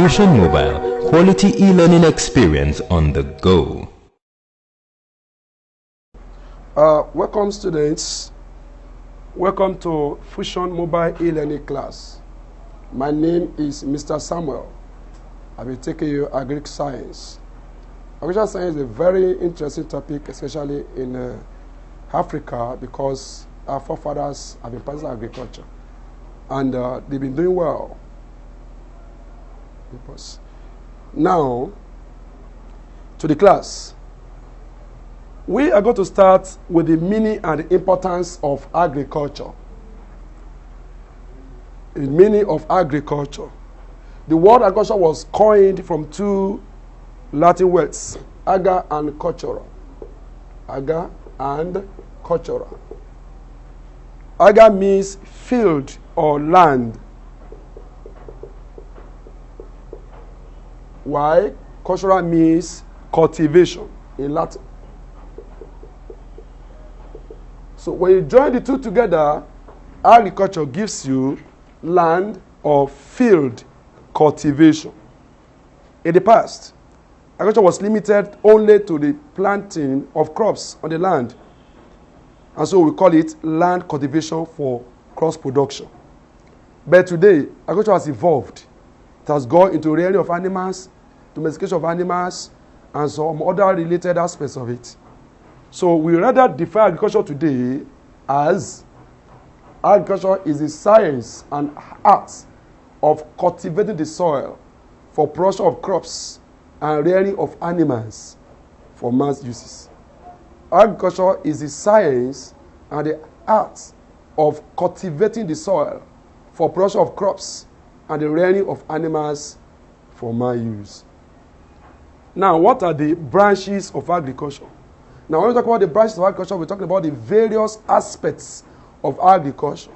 Fusion Mobile, quality e-learning experience on the go. Welcome students. Welcome to Fusion Mobile e-learning class. My name is Mr. Samuel. I will take you agric science. Agricultural science is a very interesting topic, especially in Africa, because our forefathers have been practicing agriculture and they've been doing well. Now, to the class. We are going to start with the meaning and the importance of agriculture. The meaning of agriculture. The word agriculture was coined from two Latin words, agar and cultura. Agar and cultura. Agar means field or land. While cultura means cultivation in Latin. So when you join the two together, agriculture gives you land or field cultivation. In the past, agriculture was limited only to the planting of crops on the land. And so we call it land cultivation for cross production. But today, agriculture has evolved. It has gone into rearing of animals, domestication of animals, and some other related aspects of it. So we rather define agriculture today as agriculture is the science and art of cultivating the soil for production of crops and rearing of animals for mass uses. Agriculture is the science and the art of cultivating the soil for production of crops and the rearing of animals for mass use. Now, what are the branches of agriculture? Now, when we talk about the branches of agriculture, we're talking about the various aspects of agriculture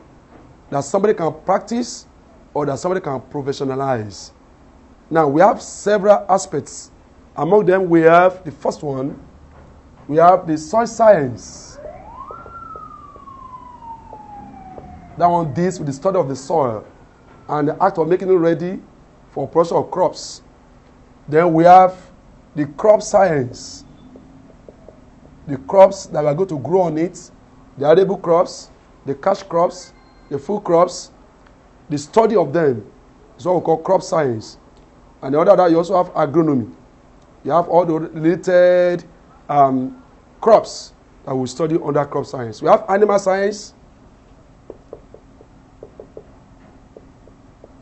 that somebody can practice or that somebody can professionalize. Now, we have several aspects. Among them, we have the first one, we have the soil science. That one deals with the study of the soil and the act of making it ready for production of crops. Then we have the crop science. The crops that we are going to grow on it, the edible crops, the cash crops, the food crops, the study of them is what we call crop science. And the other that you also have agronomy. You have all the related crops that we study under crop science. We have animal science,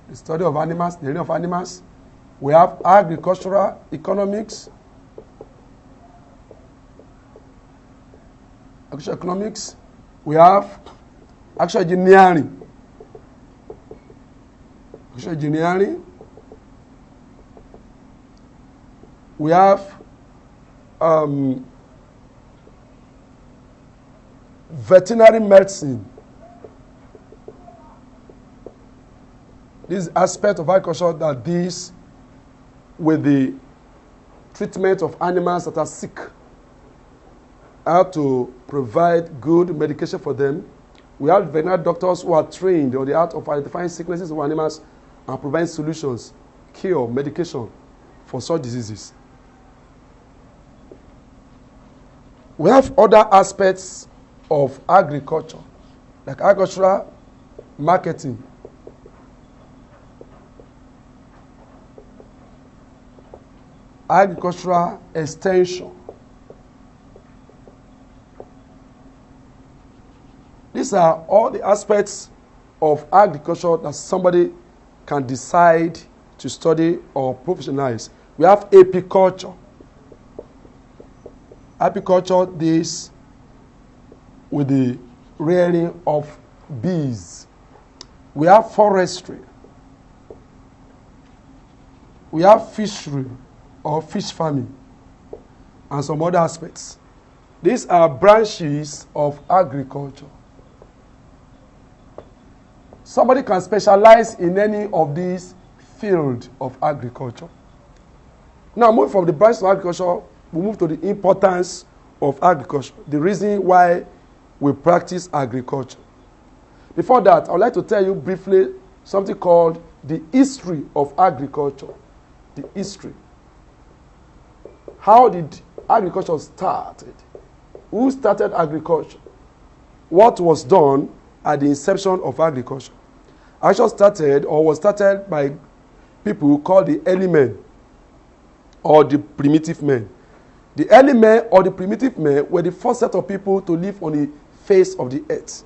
the study of animals, the rearing of animals. We have agricultural economics, economics. We have actual engineering. We have veterinary medicine. This aspect of agriculture that deals with the treatment of animals that are sick. How to provide good medication for them. We have veterinary doctors who are trained on the art of identifying sicknesses of animals and providing solutions, cure, medication for such diseases. We have other aspects of agriculture, like agricultural marketing. Agricultural extension. These are all the aspects of agriculture that somebody can decide to study or professionalize. We have apiculture. Apiculture deals with the rearing of bees. We have forestry. We have fishery or fish farming and some other aspects. These are branches of agriculture. Somebody can specialize in any of these fields of agriculture. Now, moving from the branches of agriculture, we move to the importance of agriculture, the reason why we practice agriculture. Before that, I would like to tell you briefly something called the history of agriculture. the history. How did agriculture started? Who started agriculture? What was done at the inception of agriculture? Agriculture started or was started by people called the early men or the primitive men. The early men or the primitive men were the first set of people to live on the face of the earth.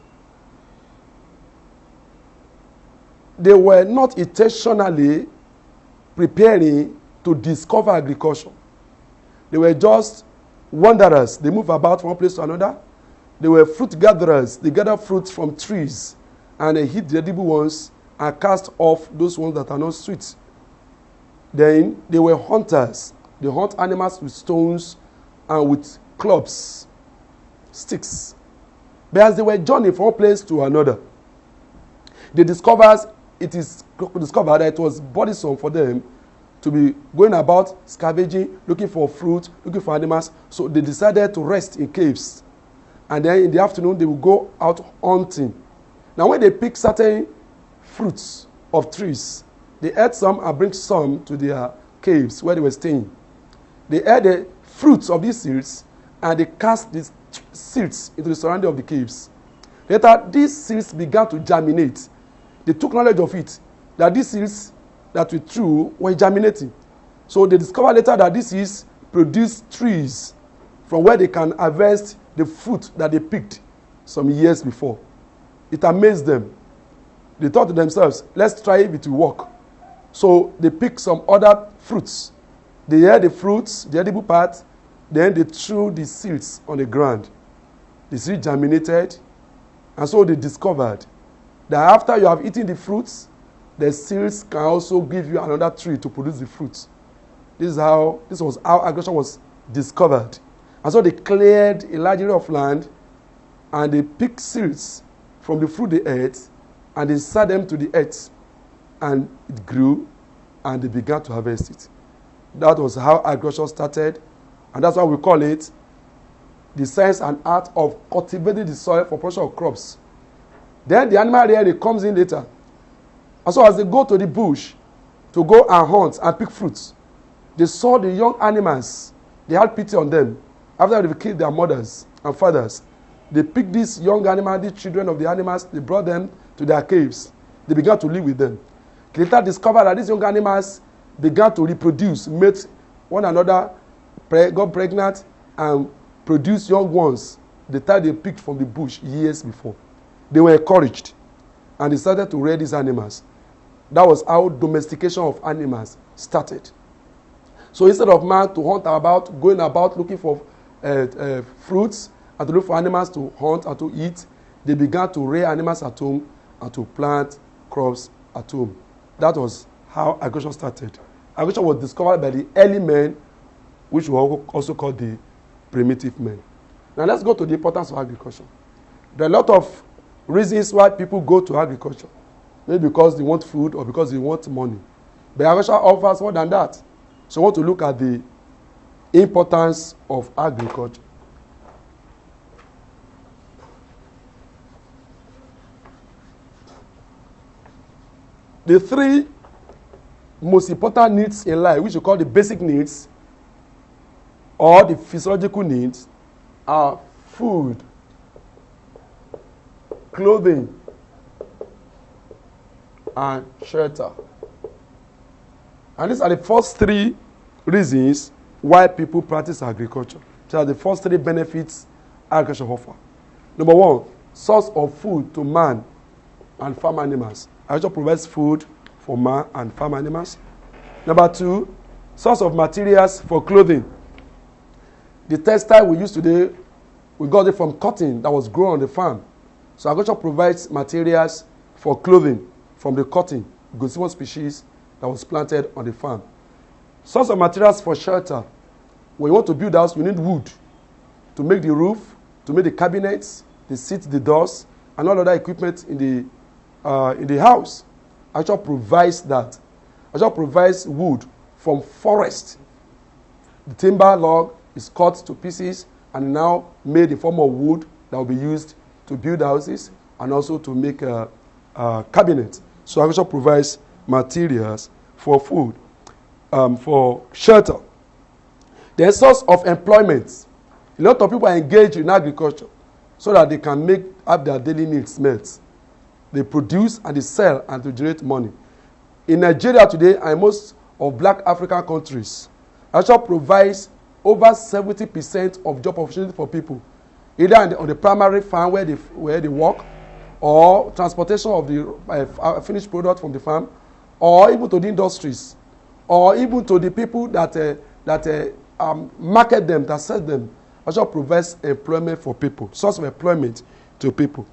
They were not intentionally preparing to discover agriculture. They were just wanderers. They moved about from one place to another. They were fruit gatherers. They gathered fruits from trees and they hit the edible ones and cast off those ones that are not sweet. Then they were hunters. They hunt animals with stones and with clubs, sticks. But as they were journeying from one place to another, they discovered that it was burdensome for them to be going about scavenging, looking for fruit, looking for animals. So they decided to rest in caves. And then in the afternoon, they would go out hunting. Now when they pick certain fruits of trees, they ate some and bring some to their caves where they were staying. They ate the fruits of these seeds and they cast these seeds into the surrounding of the caves. Later, these seeds began to germinate. They took knowledge of it, that these seeds that we threw were germinating. So they discovered later that these seeds produce trees from where they can harvest the fruit that they picked some years before. It amazed them. They thought to themselves, let's try if it will work. So they picked some other fruits. They ate the fruits, the edible part, then they threw the seeds on the ground. The seeds germinated, and so they discovered that after you have eaten the fruits, the seeds can also give you another tree to produce the fruits. This was how agriculture was discovered. And so they cleared a large area of land and they picked seeds from the fruit they ate and they set them to the earth and it grew and they began to harvest it. That was how agriculture started, and that's why we call it the science and art of cultivating the soil for production of crops. Then the animal rearing comes in later. And so as they go to the bush to go and hunt and pick fruits, they saw the young animals. They had pity on them. After they killed their mothers and fathers, they picked these young animals, these children of the animals, they brought them to their caves. They began to live with them. They later discovered that these young animals began to reproduce, mate one another, got pregnant, and produced young ones the time they picked from the bush years before. They were encouraged and they started to rear these animals. That was how domestication of animals started. So instead of man to hunt about, going about looking for fruits and to look for animals to hunt and to eat, they began to rear animals at home and to plant crops at home. That was how agriculture started. Agriculture was discovered by the early men, which were also called the primitive men. Now let's go to the importance of agriculture. There are a lot of reasons why people go to agriculture. Maybe because they want food or because they want money. But agriculture offers more than that. So I want to look at the importance of agriculture. The three most important needs in life, which we call the basic needs or the physiological needs, are food, clothing, and shelter. And these are the first three reasons why people practice agriculture. These are the first three benefits agriculture offers. Number one, source of food to man and farm animals. Agriculture provides food for man and farm animals. Number two, source of materials for clothing. The textile we use today, we got it from cotton that was grown on the farm. So agriculture provides materials for clothing from the cotton, Gosimo species that was planted on the farm. Source of materials for shelter. When you want to build a house, you need wood to make the roof, to make the cabinets, the seats, the doors, and all other equipment in the house. Agriculture provides that. Agriculture provides wood from forest. The timber log is cut to pieces and now made in form of wood that will be used to build houses and also to make cabinets. So agriculture provides materials for food. for shelter. The source of employment. A lot of people are engaged in agriculture so that they can have their daily needs met. They produce and they sell and to generate money. In Nigeria today and most of black African countries, agriculture provides over 70% of job opportunity for people, either on the primary farm where they work, or transportation of the finished product from the farm, or even to the industries, or even to the people that market them, that sell them. Also provides employment for people, source of employment to people.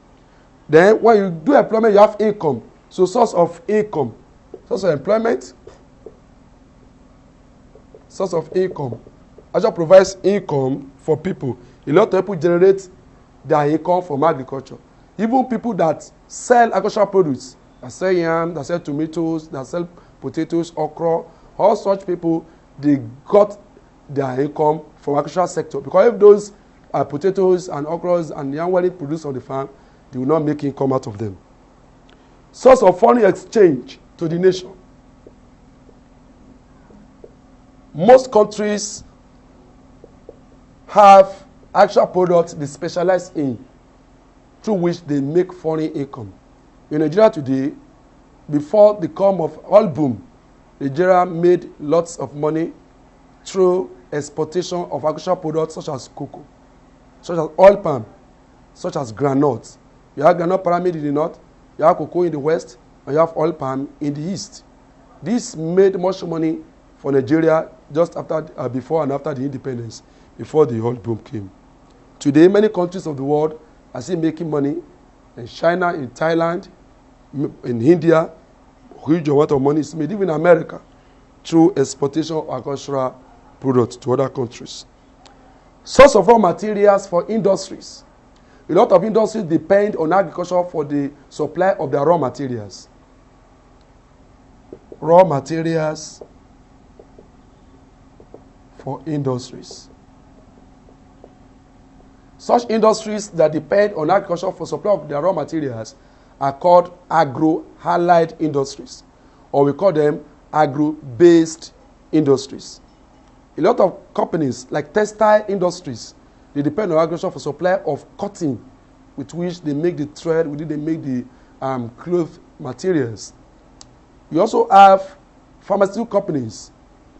Then when you do employment, you have income. So source of income, source of employment, source of income. Also provides income for people. A lot of people generate their income from agriculture. Even people that sell agricultural products, that sell yam, that sell tomatoes, that sell potatoes, okra, all such people, they got their income from agricultural sector. Because if those potatoes and okras and yam were produced on the farm, they will not make income out of them. Source of foreign exchange to the nation. Most countries have actual products they specialize in, through which they make foreign income. In Nigeria today, before the come of oil boom, Nigeria made lots of money through exportation of agricultural products such as cocoa, such as oil palm, such as groundnuts. You have groundnut pyramid in the north, you have cocoa in the west, and you have oil palm in the east. This made much money for Nigeria just after, before and after the independence, before the oil boom came. Today, many countries of the world are still making money. In China, in Thailand, in India, huge amount of money is made, even in America, through exportation of agricultural products to other countries. Source of raw materials for industries. A lot of industries depend on agriculture for the supply of their raw materials. Raw materials for industries. Such industries that depend on agriculture for supply of their raw materials are called agro-allied industries, or we call them agro-based industries. A lot of companies like textile industries, they depend on agriculture for supply of cotton, with which they make the thread, with which they make the cloth materials. You also have pharmaceutical companies.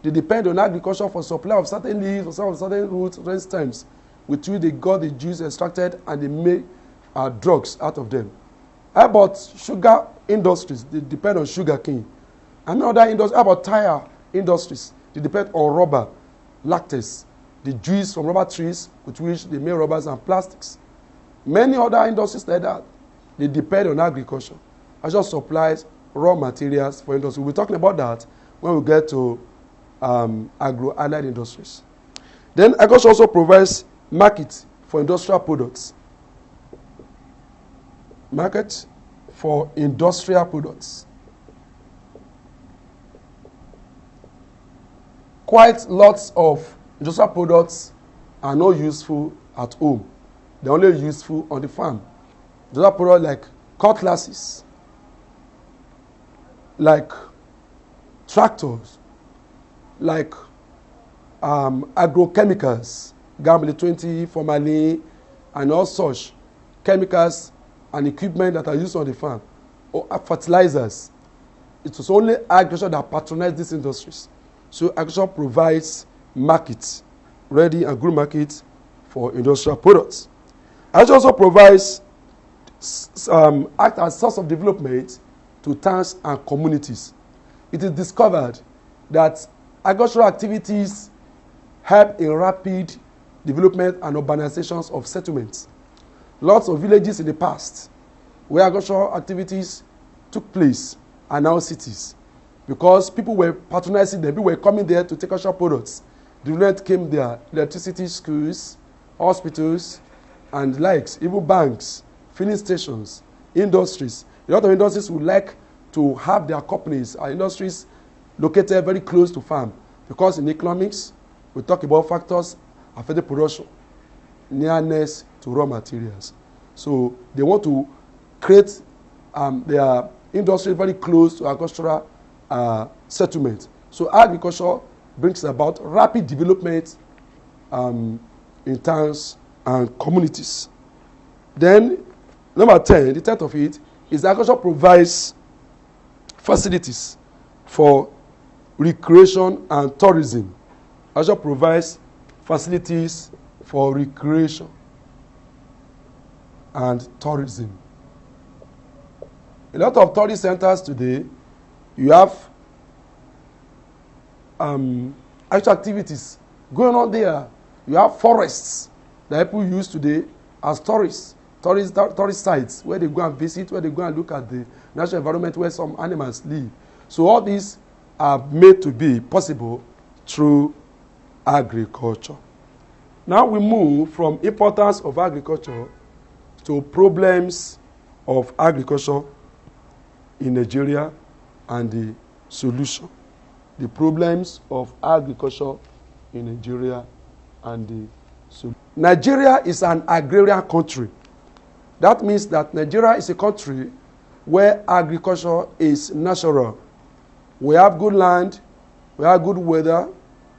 They depend on agriculture for supply of certain leaves, or certain roots, certain stems, with which they got the juice extracted and they make drugs out of them. How about sugar industries? They depend on sugar cane. And other industries, how about tire industries? They depend on rubber, latex, the juice from rubber trees with which they make rubbers and plastics. Many other industries like that, they depend on agriculture. Agriculture supplies raw materials for industry. We'll be talking about that when we get to agro-allied industries. Then agriculture also provides market for industrial products. Market for industrial products. Quite lots of industrial products are not useful at home. They're only useful on the farm. Industrial products like cutlasses, like tractors, like agrochemicals, JAMB 20, formalin, and all such chemicals and equipment that are used on the farm, or fertilizers. It was only agriculture that patronized these industries. So agriculture provides markets, ready and good markets for industrial products. Agriculture also provides act as source of development to towns and communities. It is discovered that agricultural activities help in rapid development and urbanizations of settlements. Lots of villages in the past where agricultural activities took place are now cities because people were patronizing them. People were coming there to take agricultural products. Development came there, electricity, schools, hospitals, and likes, even banks, filling stations, industries. A lot of industries would like to have their companies, industries located very close to farm because in economics, we talk about factors affecting production, nearness to raw materials. So they want to create their industry very close to agricultural settlement So agriculture brings about rapid development in towns and communities. Then, number 10, the tenth of it, is agriculture provides facilities for recreation and tourism. Agriculture provides facilities for recreation and tourism. A lot of tourist centers today, you have actual activities going on there. You have forests that people use today as tourist sites where they go and visit, where they go and look at the natural environment where some animals live. So all these are made to be possible through agriculture. Now we move from importance of agriculture to problems of agriculture in Nigeria and the solution. The problems of agriculture in Nigeria and the solution. Nigeria is an agrarian country. That means that Nigeria is a country where agriculture is natural. We have good land, we have good weather,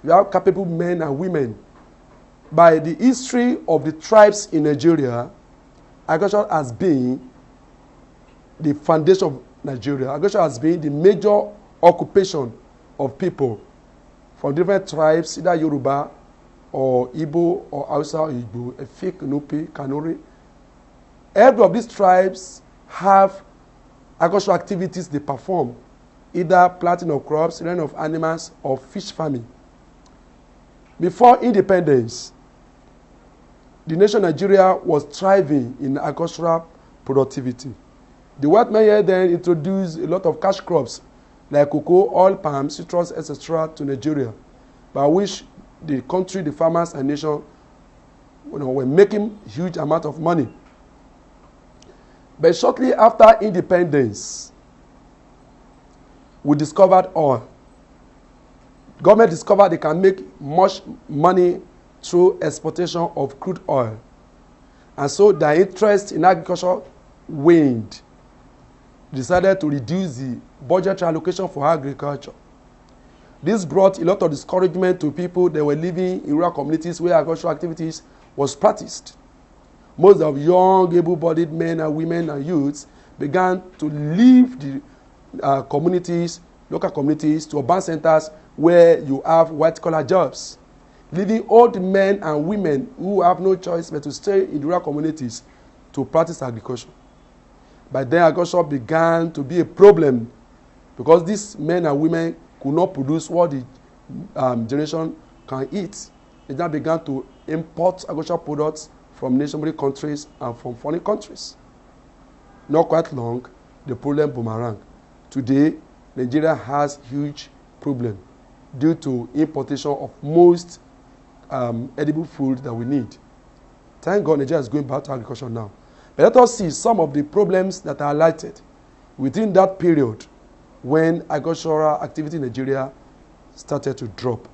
we have capable men and women. By the history of the tribes in Nigeria, agriculture has been the foundation of Nigeria. Agriculture has been the major occupation of people from different tribes, either Yoruba or Igbo or Hausa or Igbo, Efik, Nupi, Kanuri. Every of these tribes have agricultural activities they perform, either planting of crops, rearing of animals, or fish farming. Before independence, the nation Nigeria was thriving in agricultural productivity. The white men here then introduced a lot of cash crops like cocoa, oil palm, citrus, etc. to Nigeria, by which the country, the farmers and nation were making huge amount of money. But shortly after independence, we discovered oil. Government discovered they can make much money through exportation of crude oil. And so their interest in agriculture waned. Decided to reduce the budgetary allocation for agriculture. This brought a lot of discouragement to people that were living in rural communities where agricultural activities was practiced. Most of young, able-bodied men and women and youths began to leave the communities, local communities, to urban centers where you have white-collar jobs, leaving old men and women who have no choice but to stay in the rural communities to practice agriculture. By then, agriculture began to be a problem because these men and women could not produce what the generation can eat. They then began to import agricultural products from neighboring countries and from foreign countries. Not quite long, the problem boomerang. Today, Nigeria has huge problem due to importation of most edible food that we need. Thank God Nigeria is going back to agriculture now. But let us see some of the problems that are highlighted within that period when agricultural activity in Nigeria started to drop.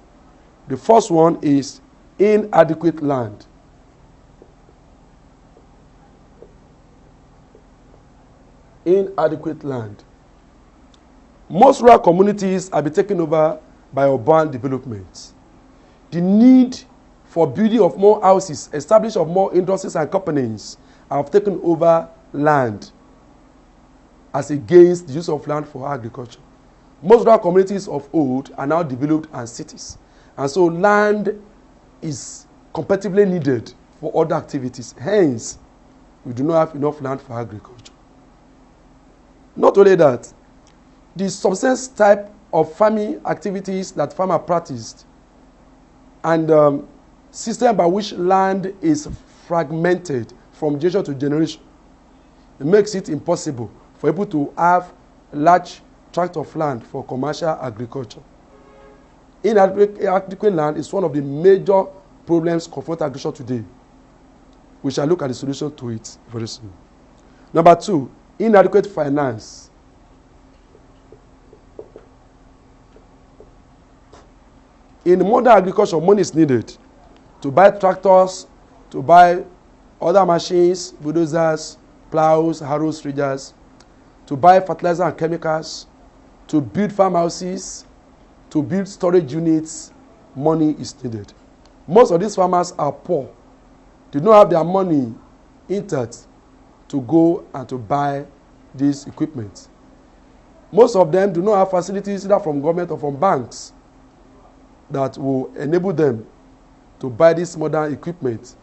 The first one is inadequate land. Inadequate land. Most rural communities have been taken over by urban development. The need for building of more houses, establishment of more industries and companies have taken over land as against the use of land for agriculture. Most rural communities of old are now developed as cities. And so land is competitively needed for other activities. Hence, we do not have enough land for agriculture. Not only that, the subsistence type of farming activities that farmers practiced and system by which land is fragmented from generation to generation, it makes it impossible for people to have large tract of land for commercial agriculture. Inadequate land is one of the major problems confronting agriculture today. We shall look at the solution to it very soon. Number 2, inadequate finance. In modern agriculture, money is needed to buy tractors, to buy other machines, bulldozers, plows, harrows, ridges, to buy fertilizer and chemicals, to build farmhouses, to build storage units, money is needed. Most of these farmers are poor. They don't have their money intact to go and to buy this equipment. Most of them do not have facilities either from government or from banks that will enable them to buy this modern equipment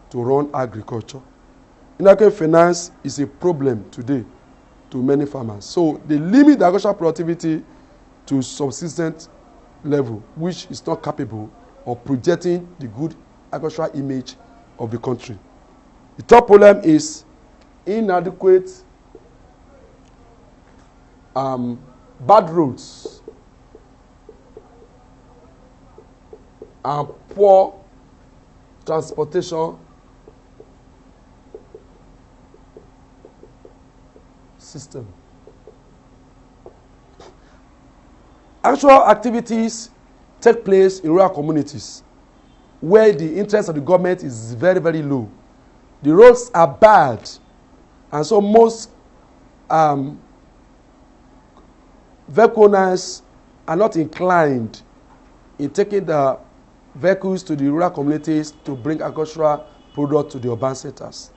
to run agriculture. Inadequate finance is a problem today to many farmers. So they limit the agricultural productivity to subsistence level, which is not capable of projecting the good agricultural image of the country. The third problem is inadequate bad roads and poor transportation system. Actual activities take place in rural communities where the interest of the government is very, very low. The roads are bad, and so most vehicle owners are not inclined in taking the vehicles to the rural communities to bring agricultural products to the urban centers.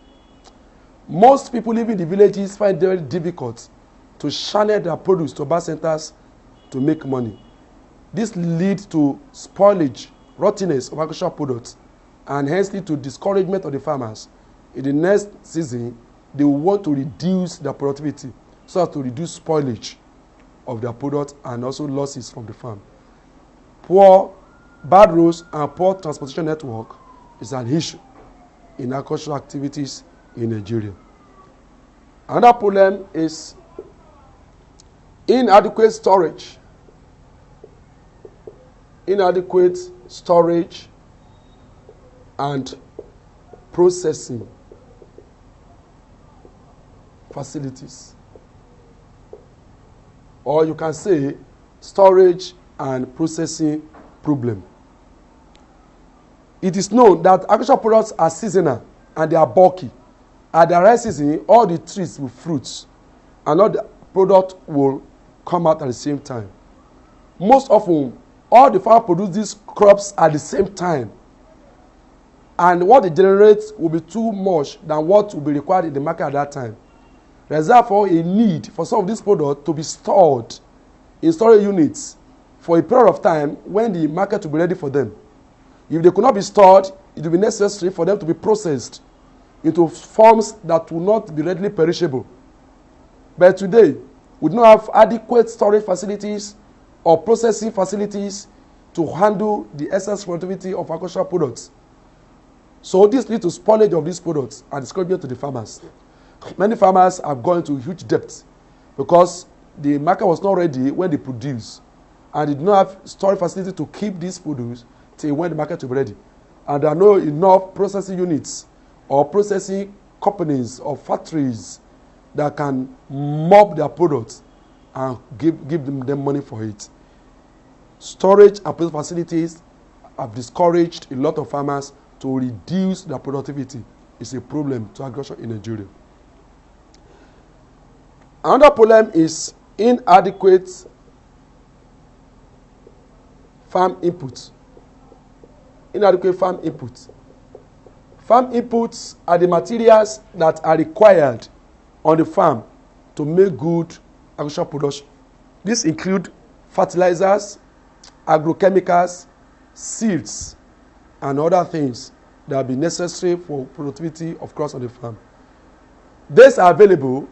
Most people living in the villages find it very difficult to channel their produce to urban centers to make money. This leads to spoilage, rottenness of agricultural products, and hence lead to discouragement of the farmers. In the next season, they will want to reduce their productivity so as to reduce spoilage of their products and also losses from the farm. Bad roads and poor transportation network is an issue in agricultural activities in Nigeria. Another problem is inadequate storage. Inadequate storage and processing facilities. Or you can say storage and processing problem. It is known that agricultural products are seasonal and they are bulky. At the right season, all the trees will fruit and all the product will come out at the same time. Most often, all the farmers produce these crops at the same time. And what they generate will be too much than what will be required in the market at that time. There is therefore a need for some of these products to be stored in storage units for a period of time when the market will be ready for them. If they could not be stored, it will be necessary for them to be processed into forms that will not be readily perishable. But today, we do not have adequate storage facilities or processing facilities to handle the excess productivity of agricultural products. So this leads to spoilage of these products and discouragement to the farmers. Many farmers have gone into huge debt because the market was not ready when they produce, and they do not have storage facility to keep these produce till when the market will be ready. And there are not enough processing units or processing companies or factories that can mop their products and give them money for it. Storage and processing facilities have discouraged a lot of farmers to reduce their productivity. It's a problem to agriculture in Nigeria. Another problem is inadequate farm input. Inadequate farm input. Farm inputs are the materials that are required on the farm to make good agricultural production. These include fertilizers, agrochemicals, seeds, and other things that will be necessary for productivity of crops on the farm. These are available,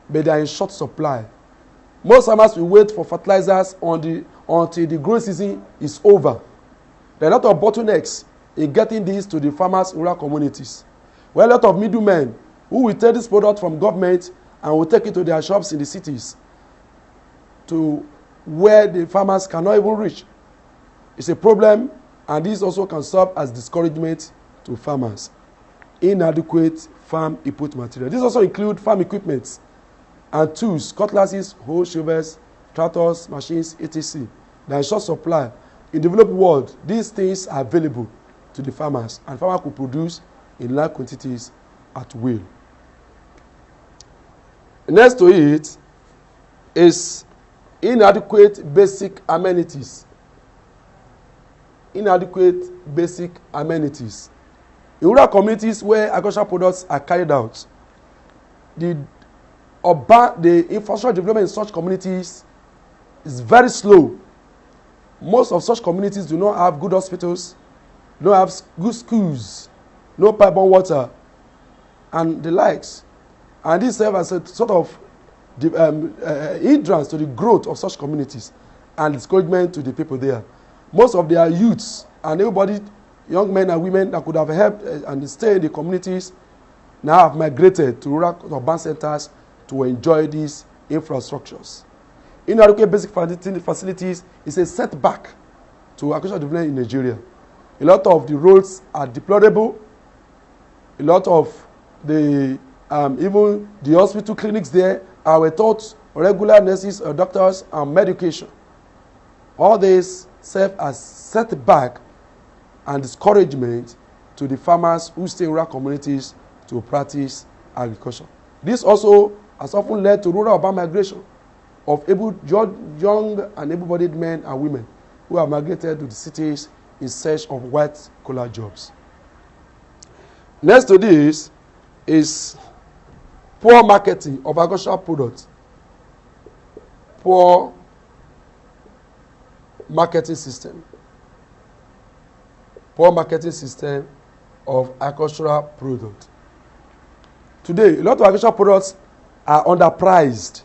but they are in short supply. Most farmers will wait for fertilizers until the growing season is over. There are a lot of bottlenecks in getting these to the farmers' rural communities. Well, a lot of middlemen who will take this product from government and will take it to their shops in the cities to where the farmers cannot even reach. It's a problem, and this also can serve as discouragement to farmers. Inadequate farm input material. This also includes farm equipment and tools, cutlasses, hoes, shovels, tractors, machines, etc. They are in short supply. In the developed world, these things are available to the farmers, and farmers could produce in large quantities at will. Next to it is inadequate basic amenities inadequate basic amenities. In rural communities where agricultural products are carried out, the infrastructure development in such communities is very slow. Most of such communities do not have good hospitals, don't have good schools, no pipe-borne water, and the likes. And this serves as a sort of hindrance to the growth of such communities and discouragement to the people there. Most of their youths and everybody, young men and women that could have helped and stay in the communities, now have migrated to rural urban centers to enjoy these infrastructures. Inadequate basic facilities is a setback to agricultural development in Nigeria. A lot of the roads are deplorable. A lot of the even the hospital clinics there are without regular nurses or doctors and medication. All this serve as setback and discouragement to the farmers who stay in rural communities to practice agriculture. This also has often led to rural-urban migration of young and able-bodied men and women who have migrated to the cities in search of white-collar jobs. Next to this is poor marketing of agricultural products. Poor marketing system. Poor marketing system of agricultural products. Today, a lot of agricultural products are underpriced.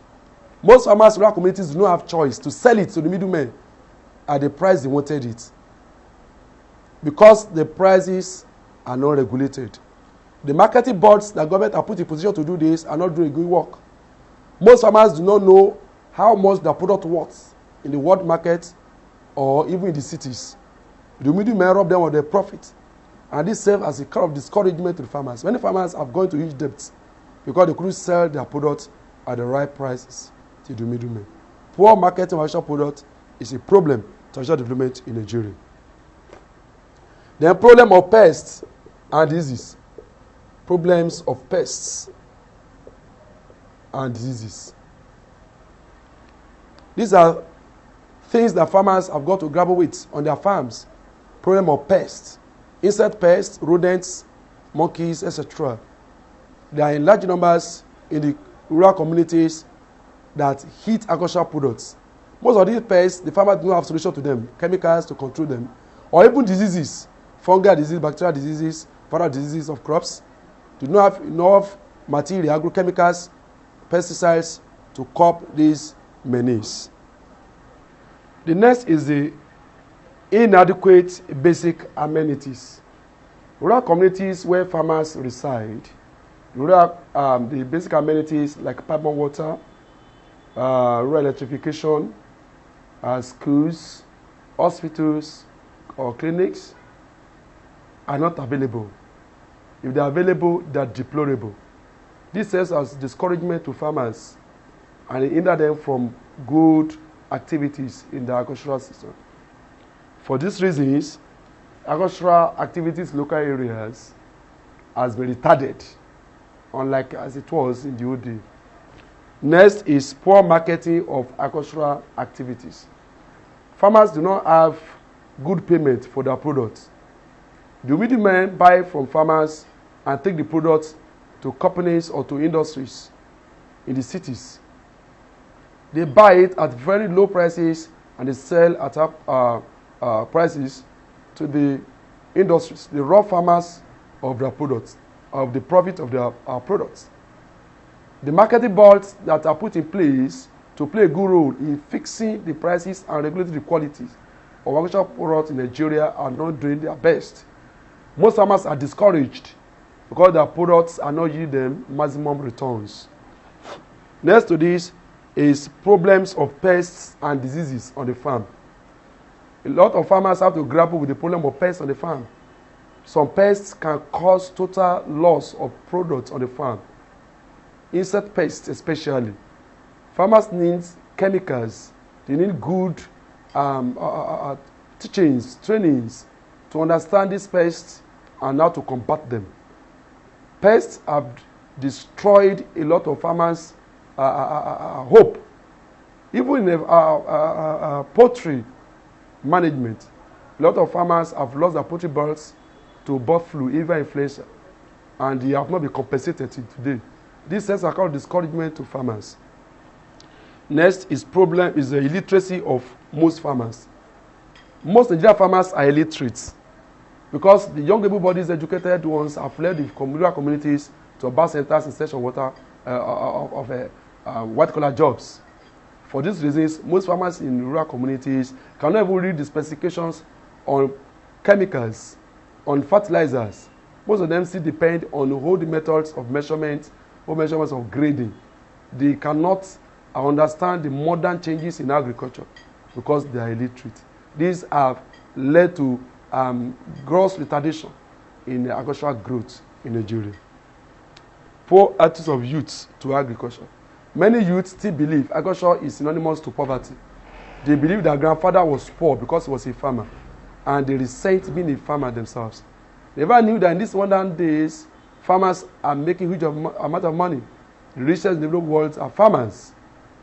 Most farmers in rural communities do not have choice to sell it to the middlemen at the price they wanted it, because the prices are not regulated. The marketing boards that government are put in position to do this are not doing good work. Most farmers do not know how much their product worth in the world market or even in the cities. The middlemen rob them of their profit, and this serves as a kind of discouragement to the farmers. Many farmers have gone to huge debts because they couldn't sell their products at the right prices to the middlemen. Poor marketing of agricultural products is a problem to agricultural development in Nigeria. Then problem of pests and diseases. Problems of pests and diseases. These are things that farmers have got to grapple with on their farms. Problem of pests. Insect pests, rodents, monkeys, etc. There are in large numbers in the rural communities that hit agricultural products. Most of these pests, the farmers do not have solution to them, chemicals to control them, or even diseases, fungal disease, bacterial diseases, viral diseases of crops. Do not have enough material, agrochemicals, pesticides to curb these menace. The next is the inadequate basic amenities. Rural communities where farmers reside, the basic amenities like pipe-borne water, rural electrification, schools, hospitals, or clinics are not available. If they are available, they are deplorable. This serves as discouragement to farmers and it hinders them from good activities in the agricultural system. For these reasons, agricultural activities in local areas has been retarded, unlike as it was in the old days. Next is poor marketing of agricultural activities. Farmers do not have good payment for their products. The middlemen buy from farmers and take the products to companies or to industries in the cities. They buy it at very low prices and they sell at up prices to the industries, the raw farmers of their products, of the profit of their products. The marketing boards that are put in place to play a good role in fixing the prices and regulating the quality of agricultural products in Nigeria are not doing their best. Most farmers are discouraged because their products are not yielding them maximum returns. Next to this is problems of pests and diseases on the farm. A lot of farmers have to grapple with the problem of pests on the farm. Some pests can cause total loss of products on the farm. Insect pests especially. Farmers need chemicals. They need good teachings, trainings to understand these pests and how to combat them. Pests have destroyed a lot of farmers' hope. Even in poultry management, A lot of farmers have lost their poultry birds to bird flu, even influenza, and they have not been compensated till today. This sends a kind of discouragement to farmers. Next is the illiteracy of most farmers. Most Nigerian farmers are illiterate because the young able bodies, educated ones, have fled the rural communities to urban centers in search of white-collar jobs. For these reasons, most farmers in rural communities cannot even read the specifications on chemicals, on fertilizers. Most of them still depend on old methods of measurement or measurements of grading. They cannot understand the modern changes in agriculture because they are illiterate. These have led to gross retardation in agricultural growth in Nigeria. Poor attitudes of youth to agriculture. Many youths still believe agriculture is synonymous to poverty. They believe their grandfather was poor because he was a farmer, and they resent being a farmer themselves. They never knew that in these modern days, farmers are making huge amount of money. The richest in the developed world are farmers.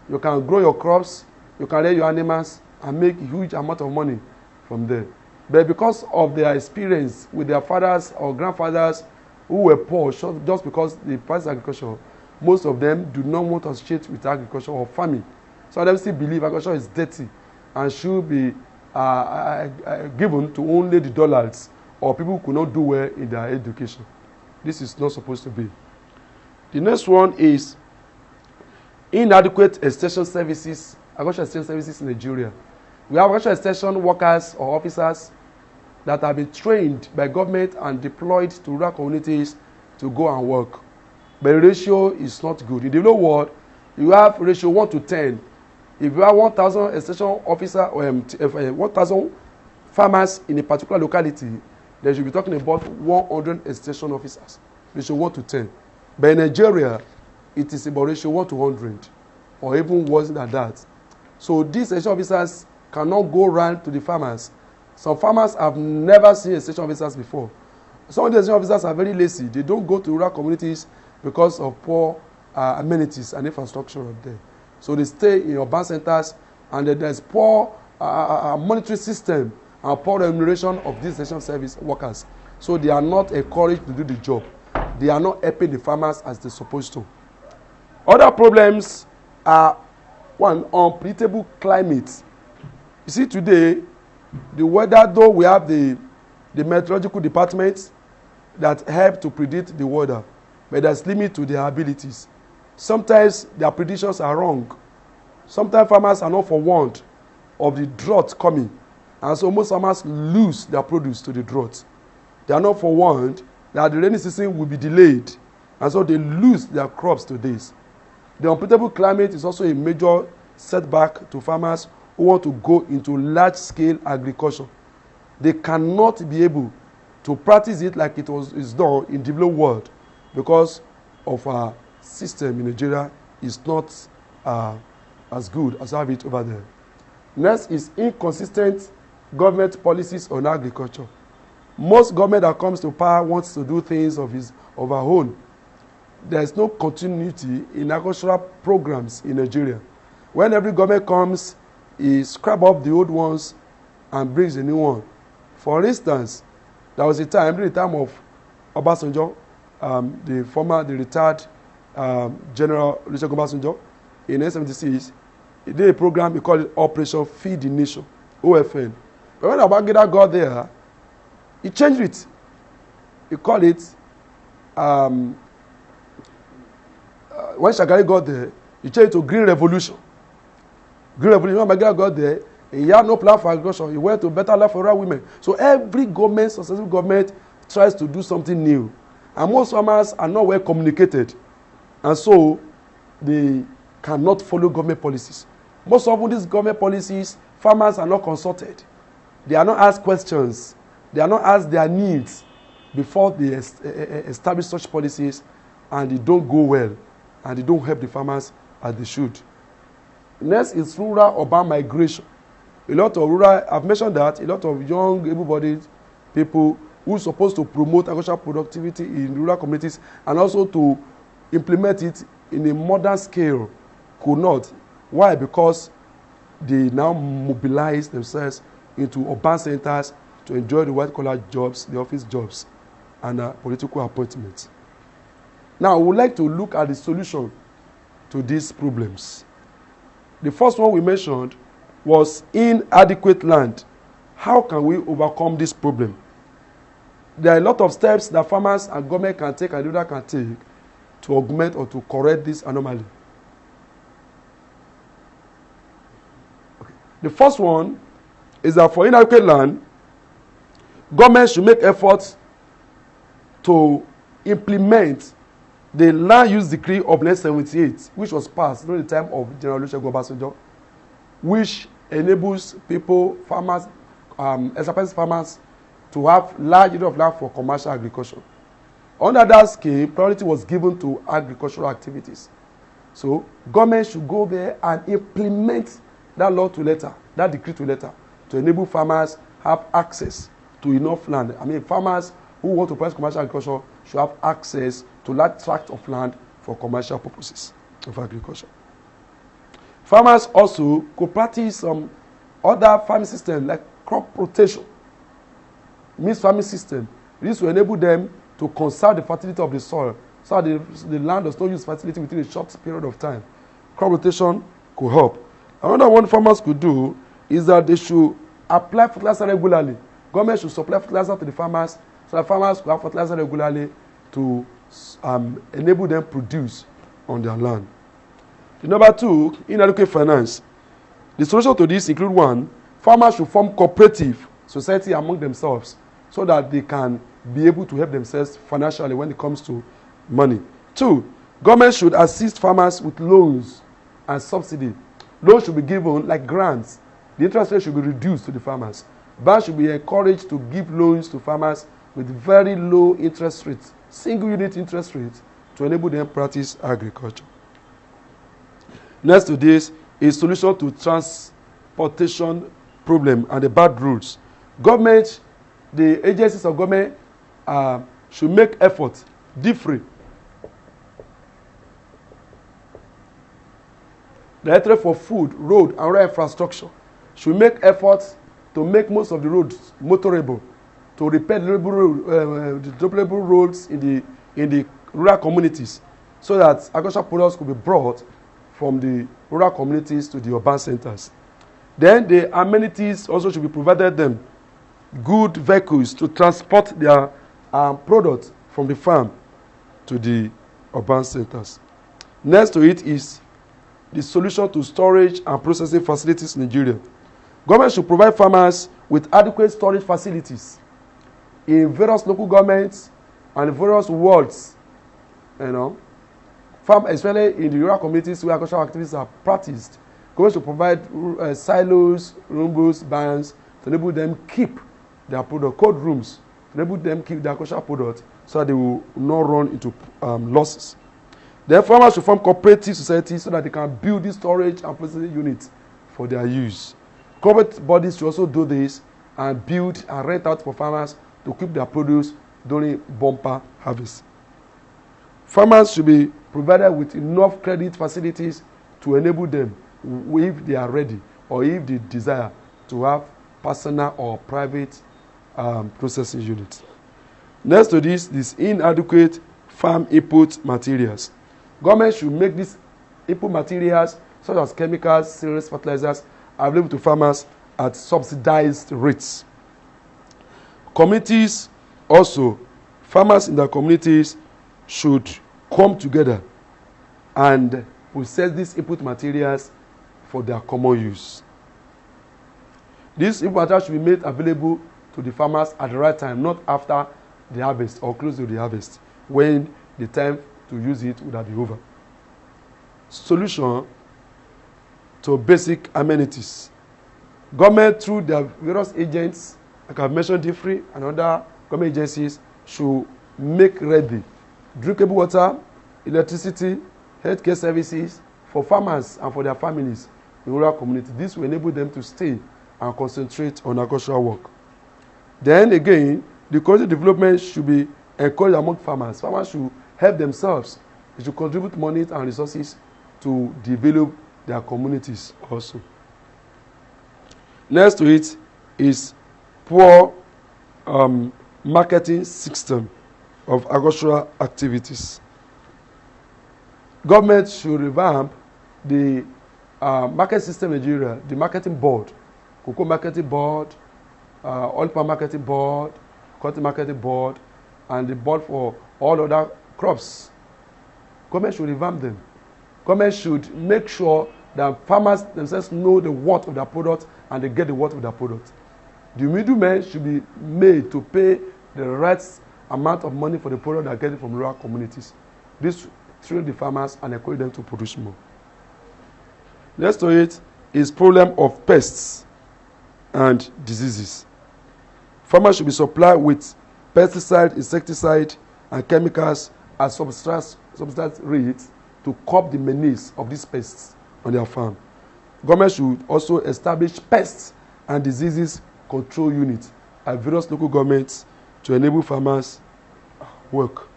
You can grow your crops, you can rear your animals, and make a huge amount of money from there. But because of their experience with their fathers or grandfathers who were poor, just because they practice agriculture, most of them do not want to associate with agriculture or farming. Some of them still believe agriculture is dirty and should be given to only the dollars or people who could not do well in their education. This is not supposed to be. The next one is inadequate extension services, agricultural extension services in Nigeria. We have agricultural extension workers or officers that have been trained by government and deployed to rural communities to go and work. But the ratio is not good. In the developed world, you have ratio 1:10. If you have 1,000 extension officer or 1,000 farmers in a particular locality, they should be talking about 100 extension officers. Ratio 1:10. But in Nigeria, it is about ratio 1:100, or even worse than that. So these extension officers cannot go round to the farmers. Some farmers have never seen extension officers before. Some of the extension officers are very lazy. They don't go to rural communities because of poor amenities and infrastructure up there. So they stay in urban centers, and there's poor monetary system and poor remuneration of these extension service workers. So they are not encouraged to do the job. They are not helping the farmers as they're supposed to. Other problems are, one, unpredictable climate. You see, today, the weather, though we have the meteorological department that help to predict the weather, but there's limit to their abilities. Sometimes their predictions are wrong. Sometimes farmers are not forewarned of the drought coming, and so most farmers lose their produce to the drought. They are not forewarned that the rainy season will be delayed, and so they lose their crops to this. The unpredictable climate is also a major setback to farmers who want to go into large-scale agriculture. They cannot be able to practice it like is done in the developed world because of our system in Nigeria is not as good as have it over there. Next is inconsistent government policies on agriculture. Most government that comes to power wants to do things of our own. There is no continuity in agricultural programs in Nigeria. When every government comes, he scrap up the old ones and brings a new one. For instance, there was a time, during the time of Obasanjo, the retired General Richard Obasanjo, in 1976, he did a program, he called it Operation Feed the Nation, OFN. But when Babangida got there, he changed it. He called it, when Shagari got there, he changed it to Green Revolution. Green Revolution, when Babangida got there, he had no plan for agriculture. He went to better life for rural women. So every government, successful government, tries to do something new. And most farmers are not well communicated. And so they cannot follow government policies. Most often these government policies, farmers are not consulted. They are not asked questions. They are not asked their needs before they establish such policies, and they don't go well, and they don't help the farmers as they should. Next is rural-urban migration. A lot of rural, I've mentioned that, a lot of young, able-bodied people who are supposed to promote agricultural productivity in rural communities and also to implement it in a modern scale could not. Why? Because they now mobilize themselves into urban centers to enjoy the white-collar jobs, the office jobs, and political appointments. Now, we would like to look at the solution to these problems. The first one we mentioned was inadequate land. How can we overcome this problem? There are a lot of steps that farmers and government can take and the other can take to augment or to correct this anomaly. Okay. The first one is that for inadequate land, government should make efforts to implement the Land Use Decree of 1978, which was passed during the time of General Olusegun Obasanjo, which enables people, farmers, enterprise farmers, to have large area of land for commercial agriculture. Under that scheme, priority was given to agricultural activities. So, government should go there and implement that law to letter, that decree to letter, to enable farmers have access to enough land. I mean, farmers who want to practice commercial agriculture should have access to large tract of land for commercial purposes of agriculture. Farmers also could practice some other farming systems like crop rotation, mixed farming system. This will enable them to conserve the fertility of the soil so that the land does not use fertility within a short period of time. Crop rotation could help. Another one farmers could do is that they should apply fertilizer regularly. Government should supply fertilizer to the farmers so that farmers could have fertilizer regularly to enable them produce on their land. The number two, inadequate finance. The solution to this include one, farmers should form cooperative society among themselves so that they can be able to help themselves financially when it comes to money. Two, government should assist farmers with loans and subsidy. Loans should be given like grants. The interest rate should be reduced to the farmers. Banks should be encouraged to give loans to farmers with very low interest rates, single unit interest rates, to enable them practice agriculture. Next to this is solution to transportation problem and the bad roads. Government, the agencies of government should make efforts different. Directorate for Food, Road, and Rural Infrastructure should make efforts to make most of the roads motorable, to repair the duplicable roads in the rural communities, so that agricultural products could be brought from the rural communities to the urban centers. Then the amenities also should be provided them, good vehicles to transport their products from the farm to the urban centers. Next to it is the solution to storage and processing facilities in Nigeria. Government should provide farmers with adequate storage facilities in various local governments and various wards, especially in the rural communities where agricultural activities are practiced. Government should provide silos, rooms, barns to enable them keep their product, cold rooms, to enable them keep their agricultural product so that they will not run into losses. Then farmers should form cooperative societies so that they can build these storage and processing units for their use. Corporate bodies should also do this and build and rent out for farmers to keep their produce during bumper harvest. Farmers should be provided with enough credit facilities to enable them, if they are ready or if they desire, to have personal or private processing units. Next to this is inadequate farm input materials. Government should make these input materials, such as chemicals, cereals, fertilizers, available to farmers at subsidized rates. Communities also, farmers in their communities should come together and process these input materials for their common use. These input materials should be made available to the farmers at the right time, not after the harvest or close to the harvest, when the time to use it would have been over. Solution to basic amenities. Government, through their various agents, like I've mentioned, DFRI and other government agencies, should make ready drinkable water, electricity, healthcare services for farmers and for their families in rural communities. This will enable them to stay and concentrate on agricultural work. Then again, the community development should be encouraged among farmers. Farmers should help themselves. They should contribute money and resources to develop their communities also. Next to it is poor marketing system of agricultural activities. Government should revamp the market system in Nigeria, the marketing board, cocoa marketing board, oil palm marketing board, cotton marketing board, and the board for all other crops. Government should revamp them. Government should make sure that farmers themselves know the worth of their product and they get the worth of their product. The middlemen should be made to pay the right amount of money for the product they are getting from rural communities. This train the farmers and encourage them to produce more. Next to it is problem of pests and diseases. Farmers should be supplied with pesticide, insecticide, and chemicals at subsidized rates to curb the menace of these pests on their farm. Government should also establish pests and diseases control units at various local governments to enable farmers work.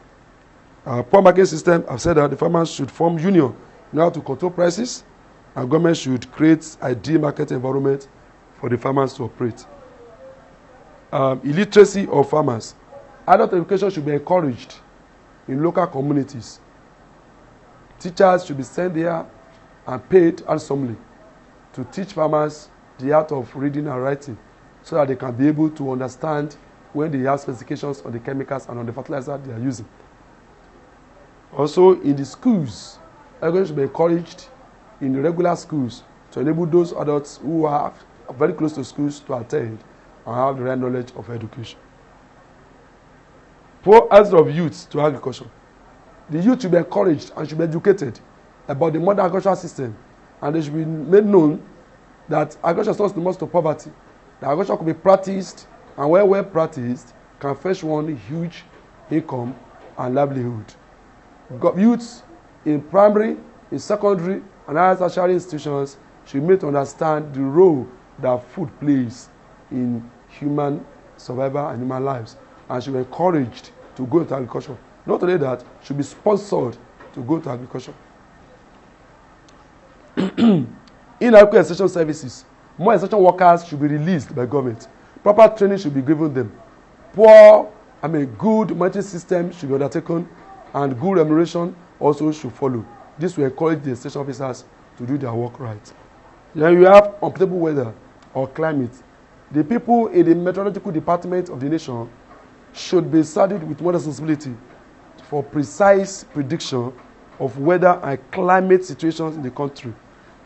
Poor market system, I've said that the farmers should form union in order to control prices, and government should create ideal market environment for the farmers to operate. Illiteracy of farmers. Adult education should be encouraged in local communities. Teachers should be sent there and paid handsomely to teach farmers the art of reading and writing so that they can be able to understand when they have specifications on the chemicals and on the fertilizer they are using. Also, in the schools, everyone should be encouraged in the regular schools to enable those adults who are very close to schools to attend and have the right knowledge of education. Poor access of youth to agriculture. The youth should be encouraged and should be educated about the modern agricultural system, and they should be made known that agriculture is not the most of poverty. That agriculture could be practiced, and when well practiced, can fetch one huge income and livelihood. Youths in primary, in secondary, and higher tertiary institutions should be made to understand the role that food plays in human survival and human lives, and should be encouraged to go into agriculture. Not only that, should be sponsored to go to agriculture. Inadequate extension services. More extension workers should be released by government. Proper training should be given them. Good monetary system should be undertaken, and good remuneration also should follow. This will encourage the extension officers to do their work right. Then you have unpredictable weather or climate. The people in the meteorological department of the nation should be saddled with more responsibility for precise prediction of weather and climate situations in the country.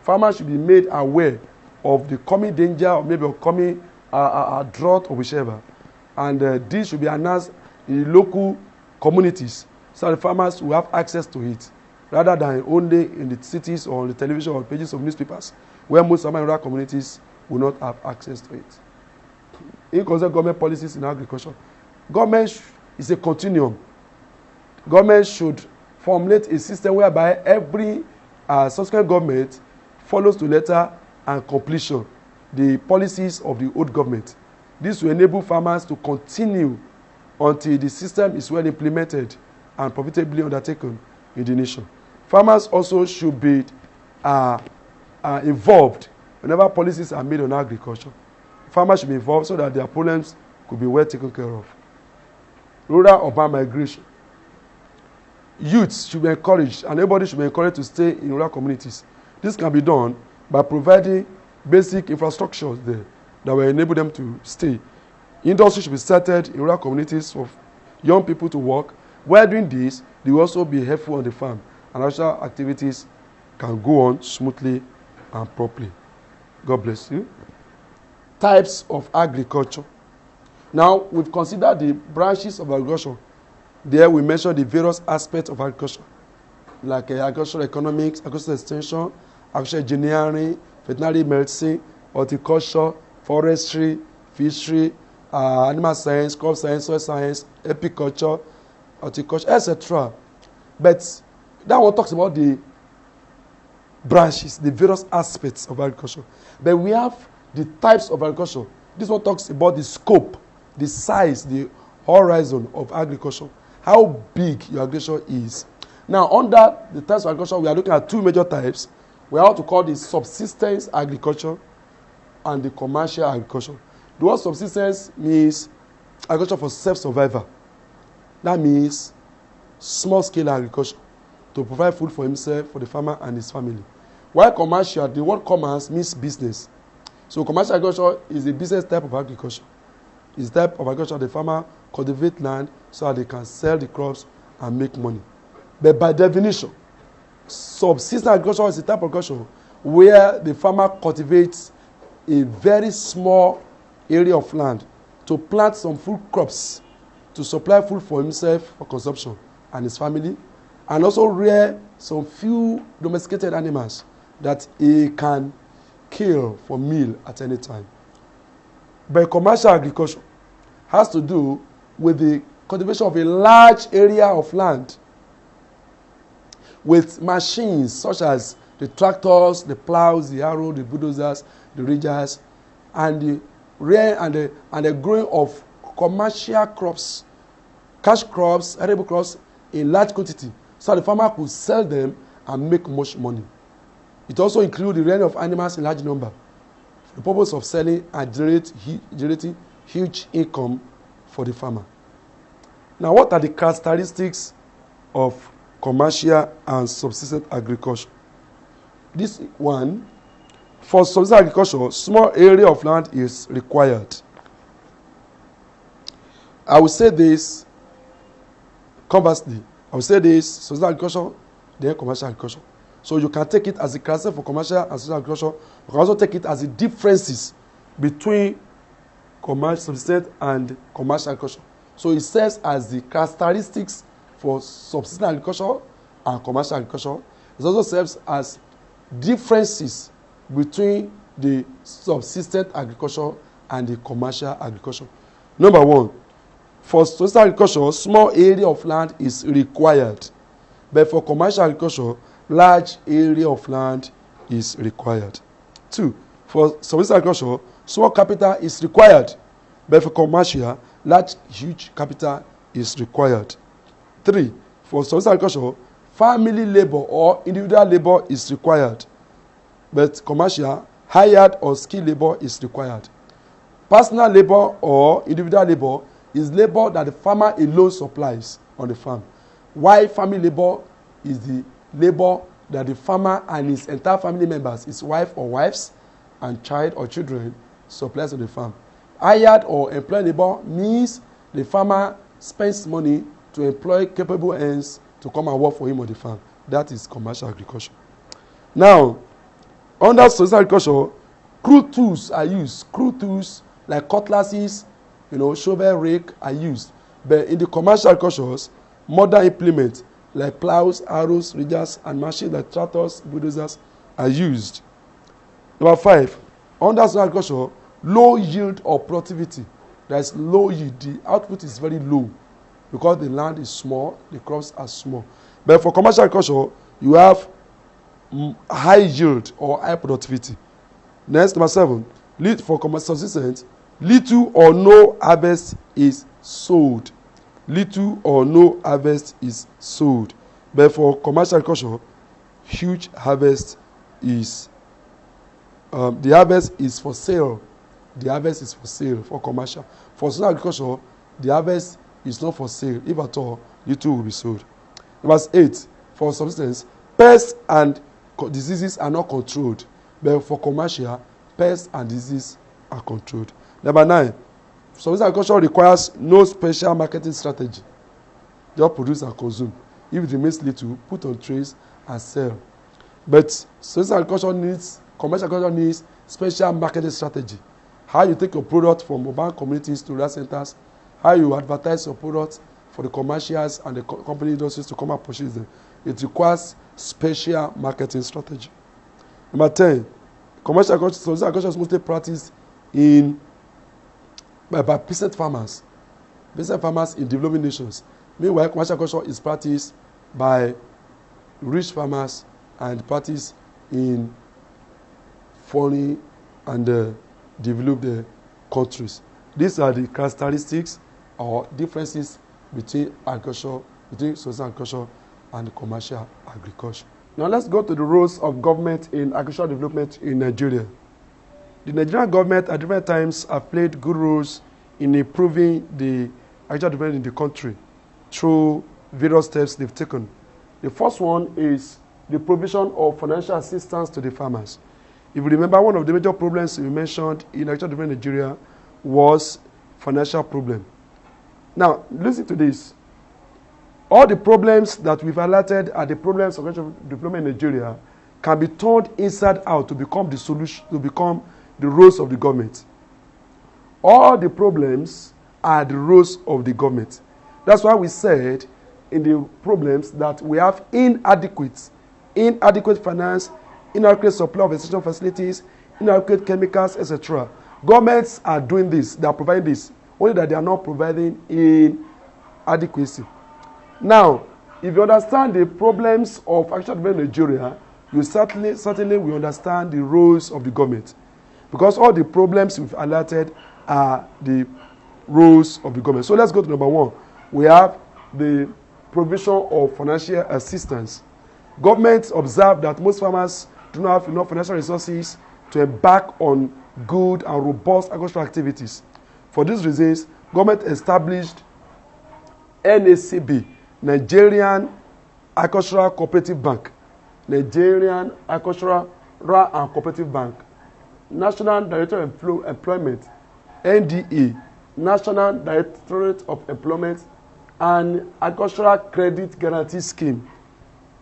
Farmers should be made aware of the coming danger or maybe of coming drought or whichever. And this should be announced in the local communities so the farmers will have access to it, rather than only in the cities or on the television or pages of newspapers, where most of rural communities will not have access to it. In concern government policies in agriculture, government is a continuum. Government should formulate a system whereby every subsequent government follows to letter and completion the policies of the old government. This will enable farmers to continue until the system is well implemented and profitably undertaken in the nation. Farmers also should be involved whenever policies are made on agriculture. Farmers should be involved so that their problems could be well taken care of. Rural-urban migration. Youths should be encouraged, and everybody should be encouraged to stay in rural communities. This can be done by providing basic infrastructures there that will enable them to stay. Industry should be started in rural communities for young people to work. While doing this, they will also be helpful on the farm, and agricultural activities can go on smoothly and properly. God bless you. Types of agriculture. Now, we've considered the branches of agriculture. There we mention the various aspects of agriculture, like agricultural economics, agricultural extension, agricultural engineering, veterinary medicine, horticulture, forestry, fishery, animal science, crop science, soil science, apiculture, horticulture, etc. But that one talks about the branches, the various aspects of agriculture. But we have the types of agriculture. This one talks about the scope, the size, the horizon of agriculture, how big your agriculture is. Now, under the types of agriculture, we are looking at two major types. We are what to call the subsistence agriculture and the commercial agriculture. The word subsistence means agriculture for self-survival. That means small-scale agriculture to provide food for himself, for the farmer and his family. While commercial, the word commerce means business. So commercial agriculture is a business type of agriculture. It's the type of agriculture the farmer cultivate land so that they can sell the crops and make money. But by definition, subsistence agriculture is a type of agriculture where the farmer cultivates a very small area of land to plant some food crops to supply food for himself for consumption and his family, and also rear some few domesticated animals that he can kill for meal at any time. But commercial agriculture has to do with the cultivation of a large area of land with machines such as the tractors, the plows, the harrow, the bulldozers, the ridgers, and the rear and the growing of commercial crops, cash crops, edible crops in large quantity, so the farmer could sell them and make much money. It also includes the rearing of animals in large number for the purpose of selling and generating huge income for the farmer. Now, what are the characteristics of commercial and subsistence agriculture? This one, for subsistence agriculture, small area of land is required. I will say this conversely. I will say this, subsistence agriculture, then commercial agriculture. So you can take it as a characteristic for commercial and subsistence agriculture. You can also take it as the differences between subsistence and commercial agriculture. So it serves as the characteristics for subsistence agriculture and commercial agriculture. It also serves as differences between the subsistence agriculture and the commercial agriculture. Number one, for subsistence agriculture, small area of land is required. But for commercial agriculture, large area of land is required. 2, for subsistence agriculture, small capital is required. But for commercial, large, huge capital is required. 3, for subsistence agriculture, family labor or individual labor is required. But commercial, hired or skilled labor is required. Personal labor or individual labor is labor that the farmer alone supplies on the farm. While family labor is the labor that the farmer and his entire family members, his wife or wives, and child or children, supplies on the farm. Hired or employed labor means the farmer spends money to employ capable hands to come and work for him on the farm. That is commercial agriculture. Now, under subsistence agriculture, crude tools are used. Crude tools like cutlasses, shovel, rake are used. But in the commercial agricultures, modern implements like plows, arrows, ridgers, and machines like tractors, bulldozers are used. Number 5, under subsistence agriculture, low yield or productivity. There is low yield. The output is very low because the land is small, the crops are small. But for commercial agriculture, you have high yield or high productivity. Next, number 7, for commercial subsistence, little or no harvest is sold. Little or no harvest is sold. But for commercial agriculture, huge harvest is the harvest is for sale. The harvest is for sale for commercial. For subsistence agriculture, the harvest is not for sale. If at all, little will be sold. Number 8, for subsistence, pests and diseases are not controlled. But for commercial, pests and diseases are controlled. Number 9, subsistence agriculture requires no special marketing strategy. Just produce and consume. If it remains little, put on trays and sell. But subsistence agriculture commercial agriculture needs special marketing strategy. How you take your product from urban communities to rural centers, how you advertise your product for the commercials and the company industries to come and purchase them. It requires special marketing strategy. Number 10, commercial agriculture, subsistence agriculture is mostly practiced by peasant farmers. Peasant farmers in developing nations. Meanwhile, commercial agriculture is practiced by rich farmers and practiced in foreign and developed countries. These are the characteristics or differences between subsistence agriculture and commercial agriculture. Now let's go to the roles of government in agricultural development in Nigeria. The Nigerian government at different times have played good roles in improving the agricultural development in the country through various steps they've taken. The first one is the provision of financial assistance to the farmers. If you remember, one of the major problems we mentioned in agricultural development in Nigeria was financial problem. Now, listen to this. All the problems that we've highlighted are the problems of agricultural development in Nigeria can be turned inside out to become the solution, to become the roles of the government. All the problems are the roles of the government. That's why we said in the problems that we have inadequate finance, inadequate supply of essential facilities, inadequate chemicals, etc. Governments are doing this, they are providing this, only that they are not providing in adequacy. Now, if you understand the problems of agricultural development in Nigeria, you certainly will understand the roles of the government. Because all the problems we've highlighted are the roles of the government. So let's go to number one. We have the provision of financial assistance. Governments observe that most farmers do not have enough financial resources to embark on good and robust agricultural activities. For these reasons, government established NACB, Nigerian Agricultural Cooperative Bank, Nigerian Agricultural and Cooperative Bank, National Directorate of Employment, NDA, National Directorate of Employment, and Agricultural Credit Guarantee Scheme,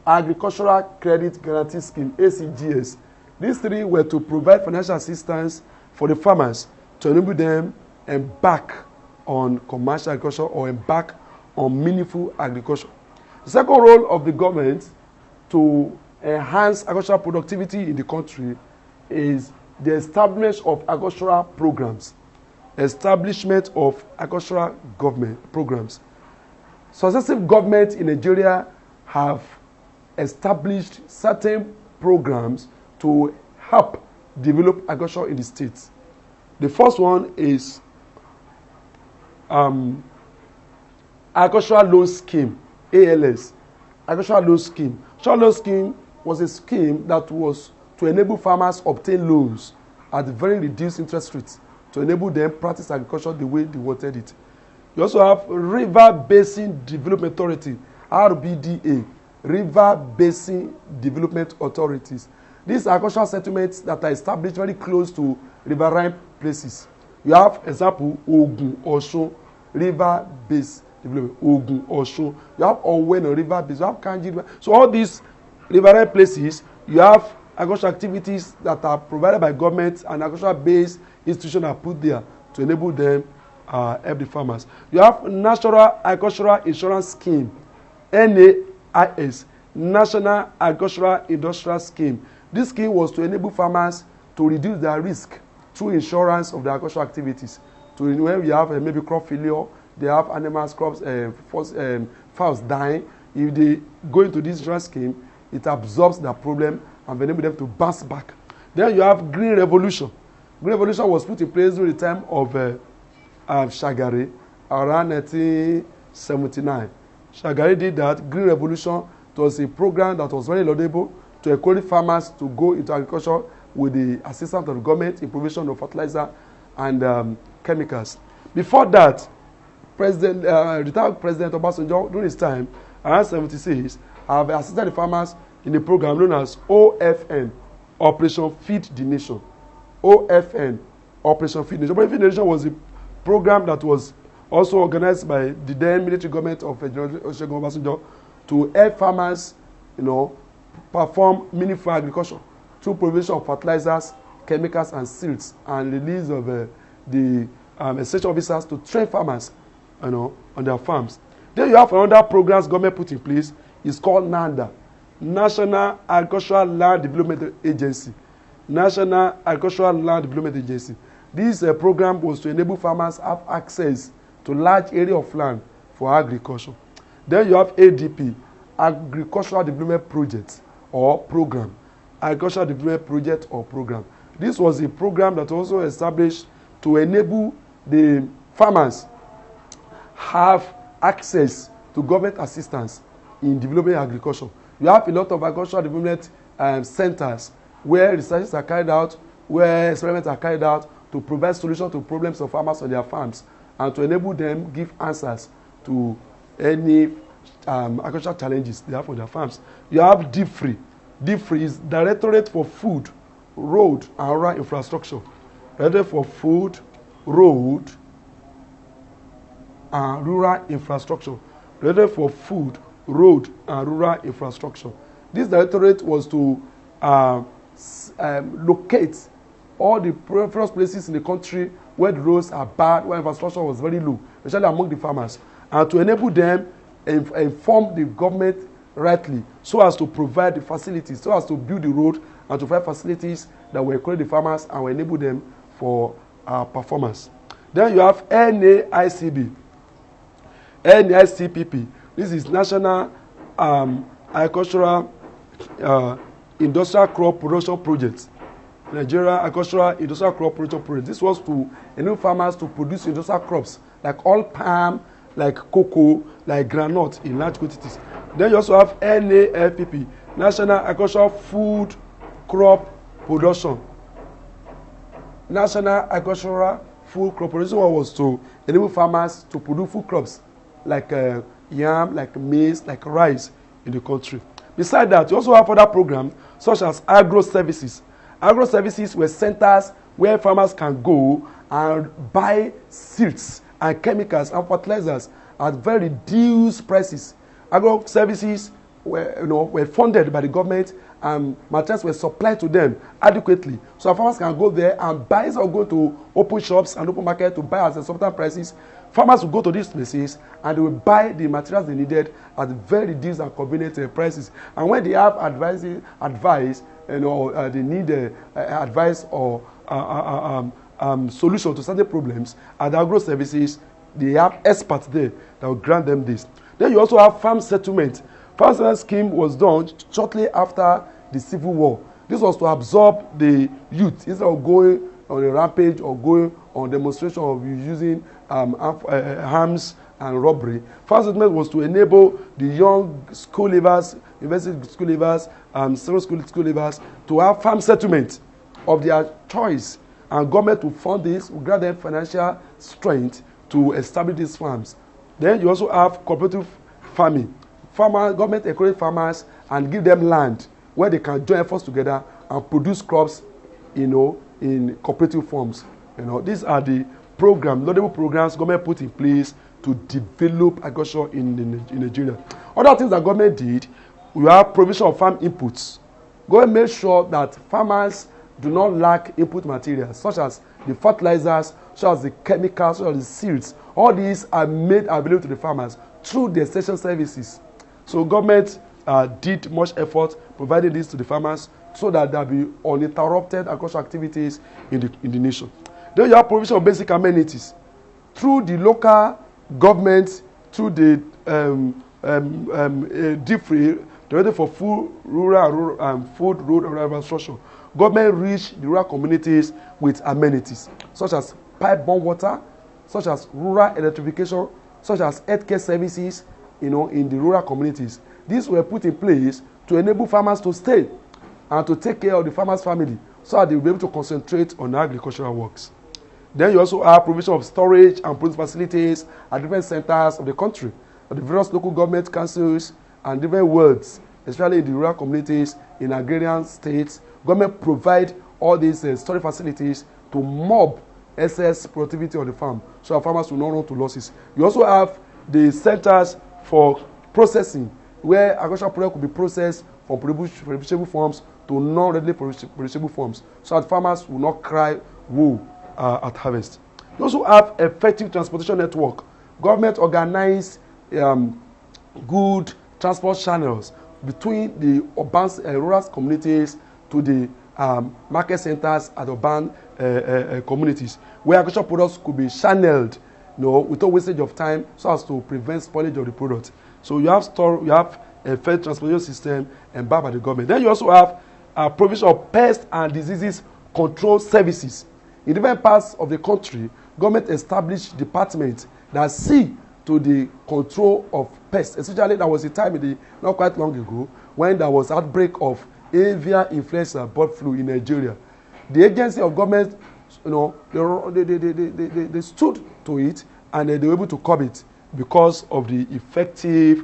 Agricultural Credit Guarantee Scheme, ACGS. These three were to provide financial assistance for the farmers to enable them embark on commercial agriculture or embark on meaningful agriculture. The second role of the government to enhance agricultural productivity in the country is the establishment of agricultural programs. Establishment of agricultural government programs. Successive governments in Nigeria have established certain programs to help develop agriculture in the states. The first one is Agricultural Loan Scheme, ALS. Agricultural Loan Scheme. Agricultural Loan Scheme was a scheme that was to enable farmers obtain loans at very reduced interest rates to enable them practice agriculture the way they wanted it. You also have River Basin Development Authority, RBDA, River Basin Development Authorities. These are agricultural settlements that are established very close to riverine places. You have, example, Ogun, Osun, River Basin Development, Ogun, Osun. You have Owen, River Basin, you have Kanji. So all these riverine places, you have agricultural activities that are provided by government and agricultural-based institutions are put there to enable them help the farmers. You have National Agricultural Insurance Scheme, NAIS, National Agricultural Industrial Scheme. This scheme was to enable farmers to reduce their risk through insurance of their agricultural activities. To when we have maybe crop failure, they have animals, crops, fowls dying. If they go into this insurance scheme, it absorbs their problem and enable them to bounce back. Then you have Green Revolution. Green Revolution was put in place during the time of Shagari around 1979. Shagari did that. Green Revolution was a program that was very laudable to encourage farmers to go into agriculture with the assistance of the government in provision of fertilizer and chemicals. Before that, retired President Obasanjo, during his time, around 76, have assisted the farmers in a program known as OFN, Operation Feed the Nation. OFN, Operation Feed the Nation. Operation Feed the Nation was a program that was also organized by the then military government of Olusegun Obasanjo to help farmers, perform meaningful agriculture through provision of fertilizers, chemicals, and seeds, and release of the essential officers to train farmers, on their farms. Then you have another programs government put in place. It's called NANDA, National Agricultural Land Development Agency. National Agricultural Land Development Agency. This program was to enable farmers have access to large area of land for agriculture. Then you have ADP, Agricultural Development Project or Program. Agricultural Development Project or Program. This was a program that was also established to enable the farmers have access to government assistance in developing agriculture. You have a lot of agricultural development centers where researches are carried out, where experiments are carried out to provide solutions to problems of farmers on their farms and to enable them give answers to any agricultural challenges they have on their farms. You have DFRI. DFRI is Directorate for Food, Road and Rural Infrastructure. Directorate for Food, Road and Rural Infrastructure. Directorate for Food, Road and Rural Infrastructure. This directorate was to locate all the previous places in the country where the roads are bad, where infrastructure was very low, especially among the farmers, and to enable them inform the government rightly so as to provide the facilities, so as to build the road and to provide facilities that will encourage the farmers and will enable them for performance. Then you have NAICB, NICPP. This is National Agricultural Industrial Crop Production Project. Nigeria Agricultural Industrial Crop Production Project. This was to enable farmers to produce industrial crops like all palm, like cocoa, like groundnut in large quantities. Then you also have NAFPP, National Agricultural Food Crop Production. National Agricultural Food Crop Production was to enable farmers to produce food crops like yam, like maize, like rice in the country. Besides that, you also have other programs such as agro services. Agro services were centers where farmers can go and buy seeds and chemicals and fertilizers at very reduced prices. Agro services were funded by the government and materials were supplied to them adequately. So farmers can go there and buy, or go to open shops and open market to buy at exorbitant prices. Farmers will go to these places and they will buy the materials they needed at very reduced and convenient prices. And when they have advice, they need advice or solution to certain problems at the agro services, they have experts there that will grant them this. Then you also have farm settlement. Farm settlement scheme was done shortly after the Civil War. This was to absorb the youth instead of going on a rampage or going on demonstration of using arms and robbery. Farm settlement was to enable the young school leavers, university school leavers, secondary school leavers to have farm settlement of their choice, and government to fund this, will grant them financial strength to establish these farms. Then you also have cooperative farming. Government encourage farmers and give them land where they can join efforts together and produce crops, in cooperative forms. These are the laudable programs government put in place to develop agriculture in Nigeria. Other things that government did, we have provision of farm inputs. Government made sure that farmers do not lack input materials, such as the fertilizers, such as the chemicals, such as the seeds. All these are made available to the farmers through the extension services. So government did much effort providing this to the farmers so that there will be uninterrupted agricultural activities in the nation. Then you have provision of basic amenities through the local government, through the DFRI, Directorate for Food, Road and Rural Infrastructure. Government reach the rural communities with amenities such as pipe-borne water, such as rural electrification, such as healthcare services, in the rural communities. These were put in place to enable farmers to stay and to take care of the farmers' family so that they will be able to concentrate on agricultural works. Then you also have provision of storage and produce facilities at different centers of the country, at the various local government councils and different wards, especially in the rural communities in agrarian states. Government provide all these storage facilities to mob excess productivity on the farm so our farmers will not run to losses. You also have the centers for processing, where agricultural product could be processed from perishable forms to non-readily perishable forms, so that farmers will not cry woe at harvest. You also have effective transportation network. Government organize good transport channels between the urban rural communities to the market centers at urban communities, where agricultural products could be channeled, without wastage of time, so as to prevent spoilage of the product. So you have a fair transportation system embarked by the government. Then you also have provision of pest and diseases control services. In different parts of the country, government established departments that see to the control of pests. Especially there was a time not quite long ago when there was outbreak of avian influenza bird flu in Nigeria. The agency of government, they stood to it and they were able to curb it because of the effective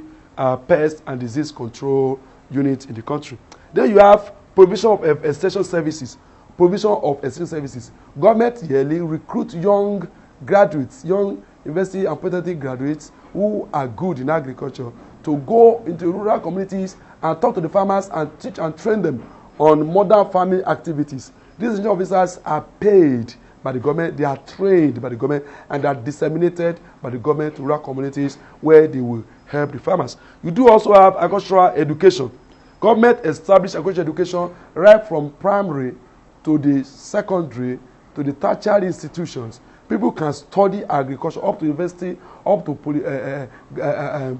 pest and disease control unit in the country. Then you have provision of extension services. Provision of extension services. Government yearly recruit young graduates, young university and polytechnic graduates who are good in agriculture to go into rural communities and talk to the farmers and teach and train them on modern farming activities. These extension officers are paid by the government, they are trained by the government, and are disseminated by the government to rural communities where they will help the farmers. You do also have agricultural education. Government established agricultural education right from primary to the secondary to the tertiary institutions. People can study agriculture up to university, up to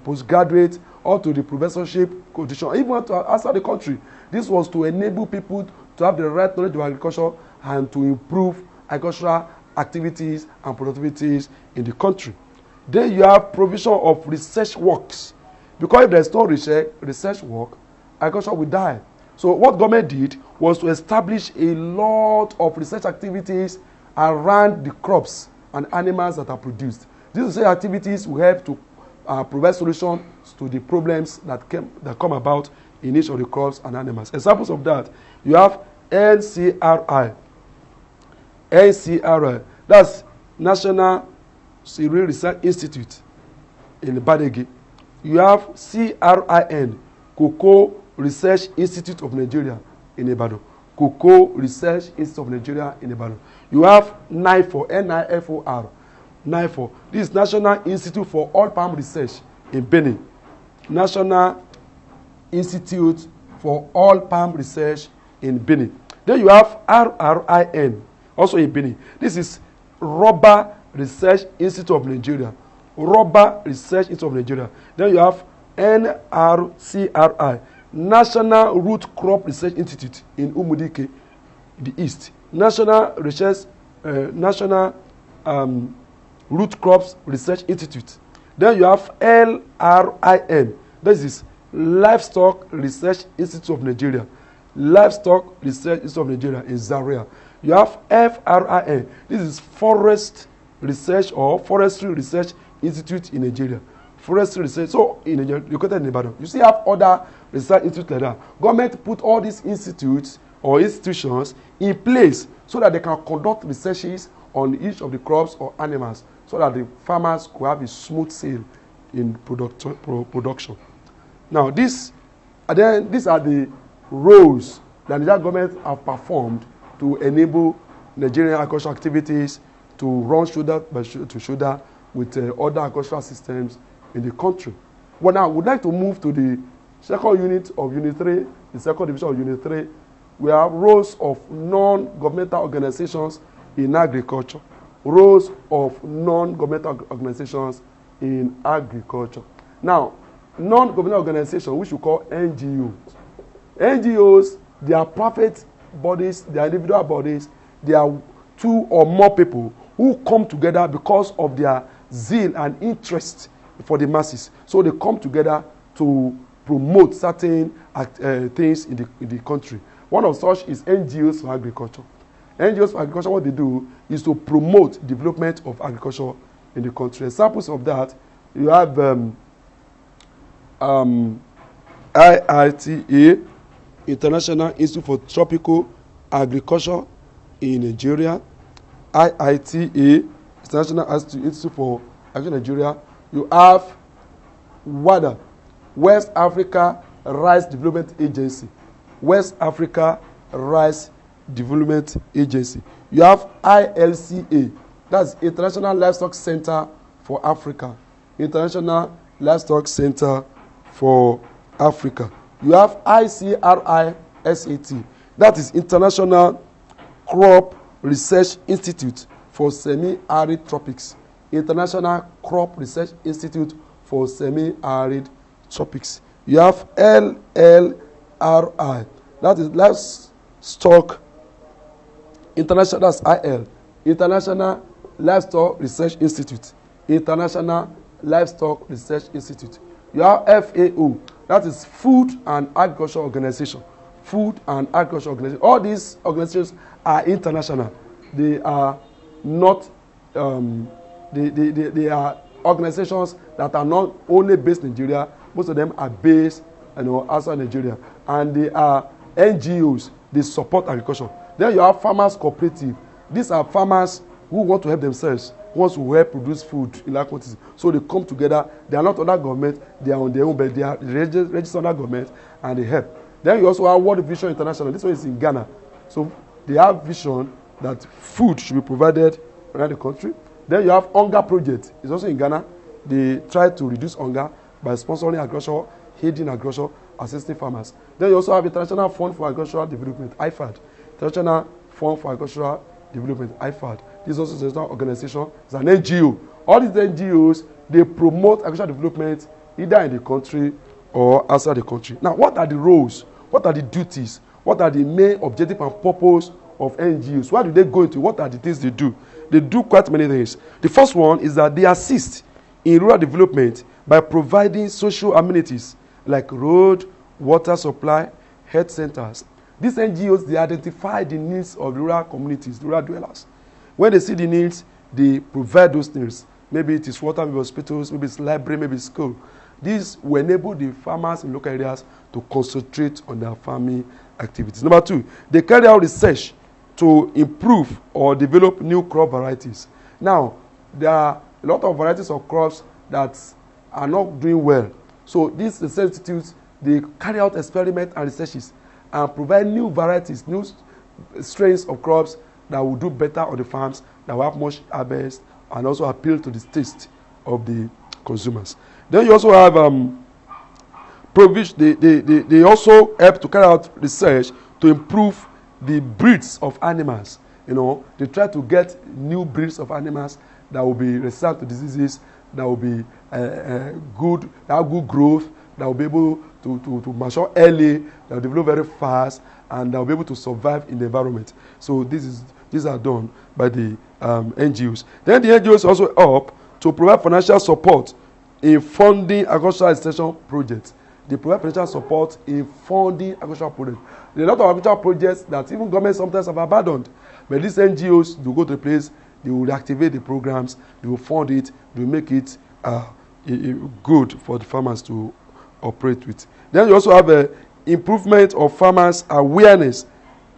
postgraduate, up to the professorship condition, even to outside the country. This was to enable people to have the right knowledge of agriculture and to improve agricultural activities and productivities in the country. Then you have provision of research works. Because if there is no research work, agriculture will die. So what government did was to establish a lot of research activities around the crops and animals that are produced. These research activities will help to provide solutions to the problems that come about in each of the crops and animals. Examples of that, you have NCRI. NCRI, that's National Cereal Research Institute in Badegi. You have CRIN, Cocoa Research Institute of Nigeria in Ibadan. Cocoa Research Institute of Nigeria in Ibadan. You have NIFOR, NIFOR, NIFOR. This is National Institute for Oil Palm Research in Benin. National Institute for Oil Palm Research in Benin. Then you have RRIN, also in Benin. This is Rubber Research Institute of Nigeria. Rubber Research Institute of Nigeria. Then you have NRCRI, National Root Crop Research Institute in Umudike, the East. National Root Crops Research Institute. Then you have LRIN. This is Livestock Research Institute of Nigeria. Livestock Research Institute of Nigeria in Zaria. You have FRIN. This is Forest Research or Forestry Research Institute in Nigeria. Forestry Research. So in Nigeria, located in Ibadan. You still have other research institutes like that. Government put all these institutes or institutions in place so that they can conduct researches on each of the crops or animals, so that the farmers could have a smooth sail in production. Now, these are the roles that the Nigerian government have performed to enable Nigerian agricultural activities to run shoulder by shoulder with other agricultural systems in the country. Well, now, I would like to move to the second unit of Unit 3, the second division of Unit 3. We have roles of non-governmental organizations in agriculture. Roles of non-governmental organizations in agriculture. Now, non-governmental organizations, which we call NGOs. NGOs, they are private bodies, they are individual bodies, they are two or more people who come together because of their zeal and interest for the masses. So they come together to promote certain things in the country. One of such is NGOs for agriculture. NGOs for agriculture, what they do is to promote development of agriculture in the country. Examples of that, you have IITA, International Institute for Tropical Agriculture in Nigeria. IITA, International Institute for Agriculture in Nigeria. You have WADA, West Africa Rice Development Agency. West Africa Rice Development Agency. You have ILCA, that's International Livestock Center for Africa. International Livestock Center for Africa. You have ICRI-SAT, that is International Crop Research Institute for Semi-Arid Tropics. International Crop Research Institute for Semi-Arid Tropics. You have LLRI, that is Livestock International, that's IL, International Livestock Research Institute. International Livestock Research Institute. You have FAO, that is Food and Agriculture Organization. Food and Agriculture Organization. All these organizations are international. They are not they are organizations that are not only based in Nigeria. Most of them are based, outside Nigeria, and they are NGOs. They support agriculture. Then you have farmers cooperative. These are farmers who want to help themselves, who want to help produce food in large quantities. So they come together. They are not under government. They are on their own, but they are registered under government, and they help. Then you also have World Vision International. This one is in Ghana. So they have vision that food should be provided around the country. Then you have Hunger Project. It's also in Ghana. They try to reduce hunger by sponsoring agriculture, aiding agriculture, assisting farmers. Then you also have International Fund for Agricultural Development, IFAD. International Fund for Agricultural Development, IFAD. This is also an international organization. It's an NGO. All these NGOs, they promote agricultural development either in the country or outside the country. Now, what are the roles? What are the duties? What are the main objective and purpose of NGOs? Where do they go into? What are the things they do? They do quite many things. The first one is that they assist in rural development by providing social amenities like road, water supply, health centers. These NGOs, they identify the needs of rural communities, rural dwellers. When they see the needs, they provide those things. Maybe it is water, maybe hospitals, maybe it's library, maybe it's school. This will enable the farmers in local areas to concentrate on their farming activities. Number two, they carry out research to improve or develop new crop varieties. Now, there are a lot of varieties of crops that are not doing well. So these research institutes, they carry out experiments and researches and provide new varieties, new strains of crops that will do better on the farms, that will have much harvest, and also appeal to the taste of the consumers. Then you also have provision. They also help to carry out research to improve the breeds of animals. They try to get new breeds of animals that will be resistant to diseases, that will be good, that have good growth, that will be able to mature early, that will develop very fast, and that will be able to survive in the environment. So these are done by the NGOs. Then the NGOs also help to provide financial support in funding agricultural extension projects. They provide financial support in funding agricultural projects. There are a lot of agricultural projects that even governments sometimes have abandoned. But these NGOs, they go to a place, they will activate the programs, they will fund it, they will make it good for the farmers to operate with. Then you also have an improvement of farmers' awareness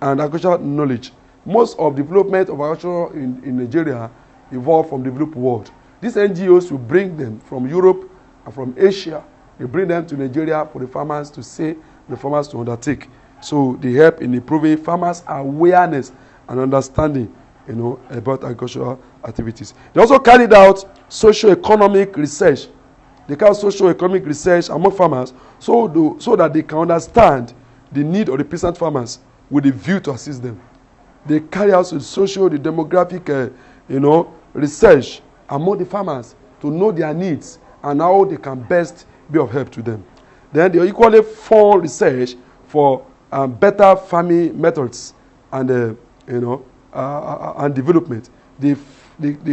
and agricultural knowledge. Most of development of agriculture in Nigeria evolved from the developed world. These NGOs will bring them from Europe and from Asia. They bring them to Nigeria for the farmers to say, the farmers to undertake. So they help in improving farmers' awareness and understanding, about agricultural activities. They also carried out socio-economic research. They carry out socio-economic research among farmers so that they can understand the need of the peasant farmers with a view to assist them. They carry out the demographic, research among the farmers to know their needs and how they can best be of help to them. Then they equally fund research for better farming methods and and development. They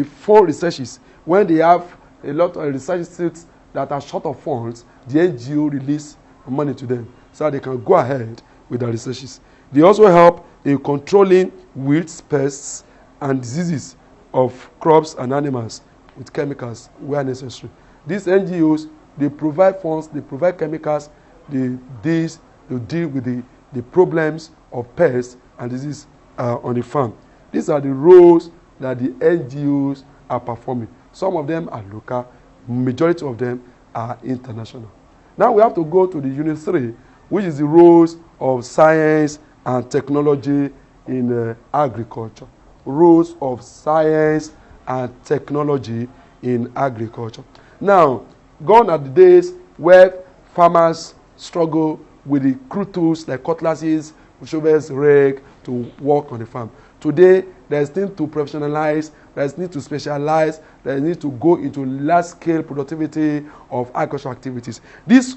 fund researches. When they have a lot of research institutes that are short of funds, the NGO release money to them so that they can go ahead with their researches. They also help in controlling weeds, pests, and diseases of crops and animals with chemicals where necessary. These NGOs, they provide funds, they provide chemicals, they deal with the problems of pests and disease on the farm. These are the roles that the NGOs are performing. Some of them are local, majority of them are international. Now we have to go to the Unit 3, which is the roles of science and technology in agriculture. Roles of science and technology in agriculture. Now, gone are the days where farmers struggle with the crude tools like cutlasses, shovels, rake to work on the farm. Today, there is need to professionalize, there is need to specialize, there is need to go into large-scale productivity of agricultural activities. This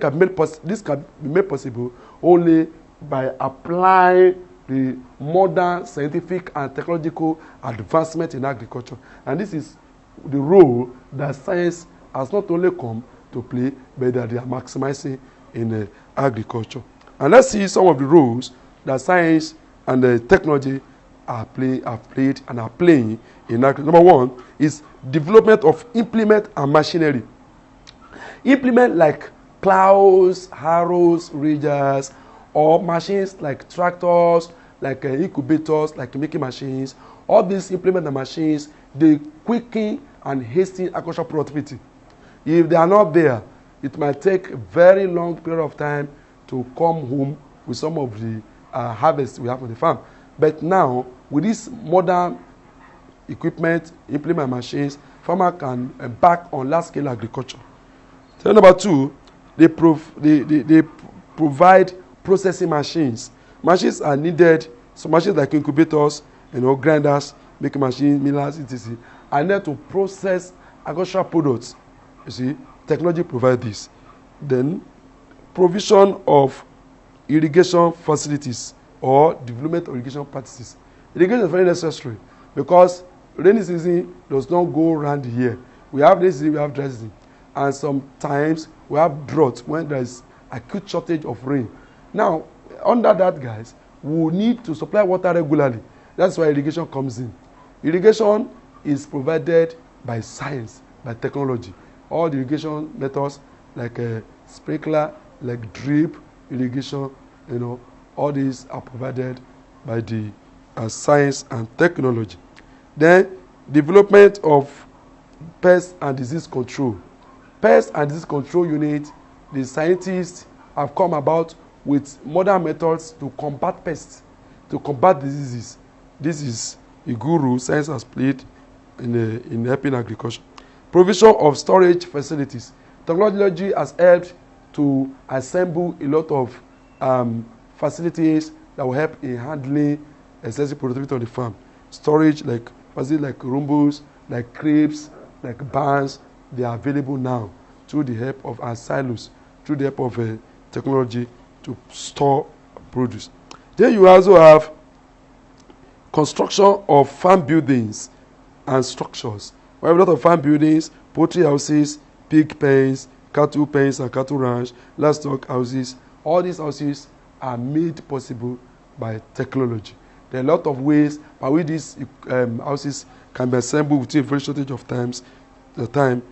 can be made possible only by applying the modern scientific and technological advancement in agriculture. And this is the role that science has not only come to play, but that they are maximizing in agriculture. And let's see some of the roles that science and technology have played and are playing in agriculture. Number one is development of implement and machinery. Implement like plows, harrows, ridges, or machines like tractors, like incubators, like making machines. All these implement and machines, they quicken and hasten agricultural productivity. If they are not there, it might take a very long period of time to come home with some of the harvest we have on the farm. But now, with this modern equipment, implement machines, farmer can embark on large-scale agriculture. So number two, they provide processing machines. Machines are needed. So machines like incubators, grinders, making machines, millers, etc. are needed to process agricultural products. You see, technology provides this. Then, provision of irrigation facilities or development of irrigation practices. Irrigation is very necessary because rainy season does not go around here. We have rainy season, we have dry season. And sometimes we have drought when there is acute shortage of rain. Now, under that, guys, we need to supply water regularly. That's why irrigation comes in. Irrigation is provided by science, by technology. All the irrigation methods like sprinkler, like drip irrigation, all these are provided by the science and technology. Then, development of pest and disease control. Pest and disease control unit, the scientists have come about with modern methods to combat pests, to combat diseases. This is a good role science has played in helping agriculture. Provision of storage facilities. Technology has helped to assemble a lot of facilities that will help in handling excessive productivity on the farm. Storage like facilities like rumbles, like cribs, like barns, they are available now through the help of our silos, through the help of technology to store produce. Then you also have construction of farm buildings and structures. We have a lot of farm buildings, poultry houses, pig pens, cattle pens and cattle ranch, livestock houses. All these houses are made possible by technology. There are a lot of ways by which these houses can be assembled within a very shortage of time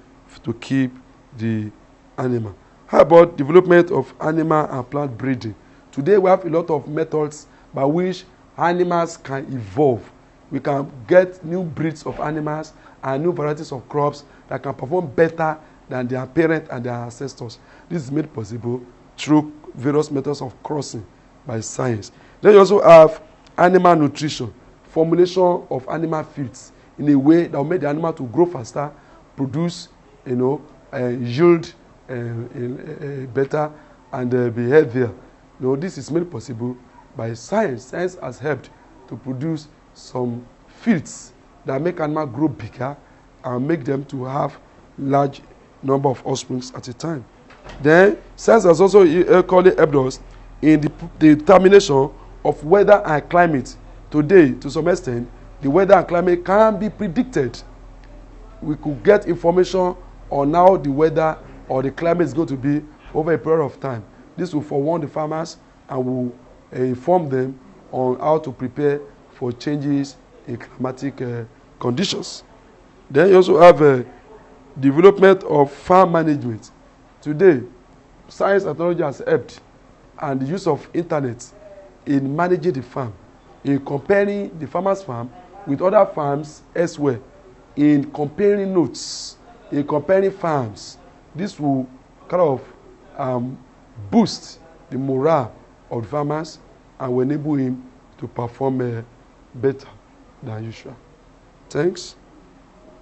to keep the animal. How about development of animal and plant breeding? Today we have a lot of methods by which animals can evolve. We can get new breeds of animals and new varieties of crops that can perform better than their parents and their ancestors. This is made possible through various methods of crossing by science. Then you also have animal nutrition, formulation of animal feeds in a way that will make the animal to grow faster, produce, yield better, and be healthier. This is made possible by science. Science has helped to produce some feeds that make animals grow bigger and make them to have large number of offsprings at a time. Then science has also equally helped us in the determination of weather and climate. Today, to some extent, the weather and climate can be predicted. We could get information on how the weather or the climate is going to be over a period of time. This will forewarn the farmers and will inform them on how to prepare for changes in climatic conditions. Then you also have development of farm management. Today, science and technology has helped, and the use of internet in managing the farm, in comparing the farmer's farm with other farms elsewhere, in comparing notes, in comparing farms. This will kind of boost the morale of the farmers and will enable him to perform better than usual. Thanks.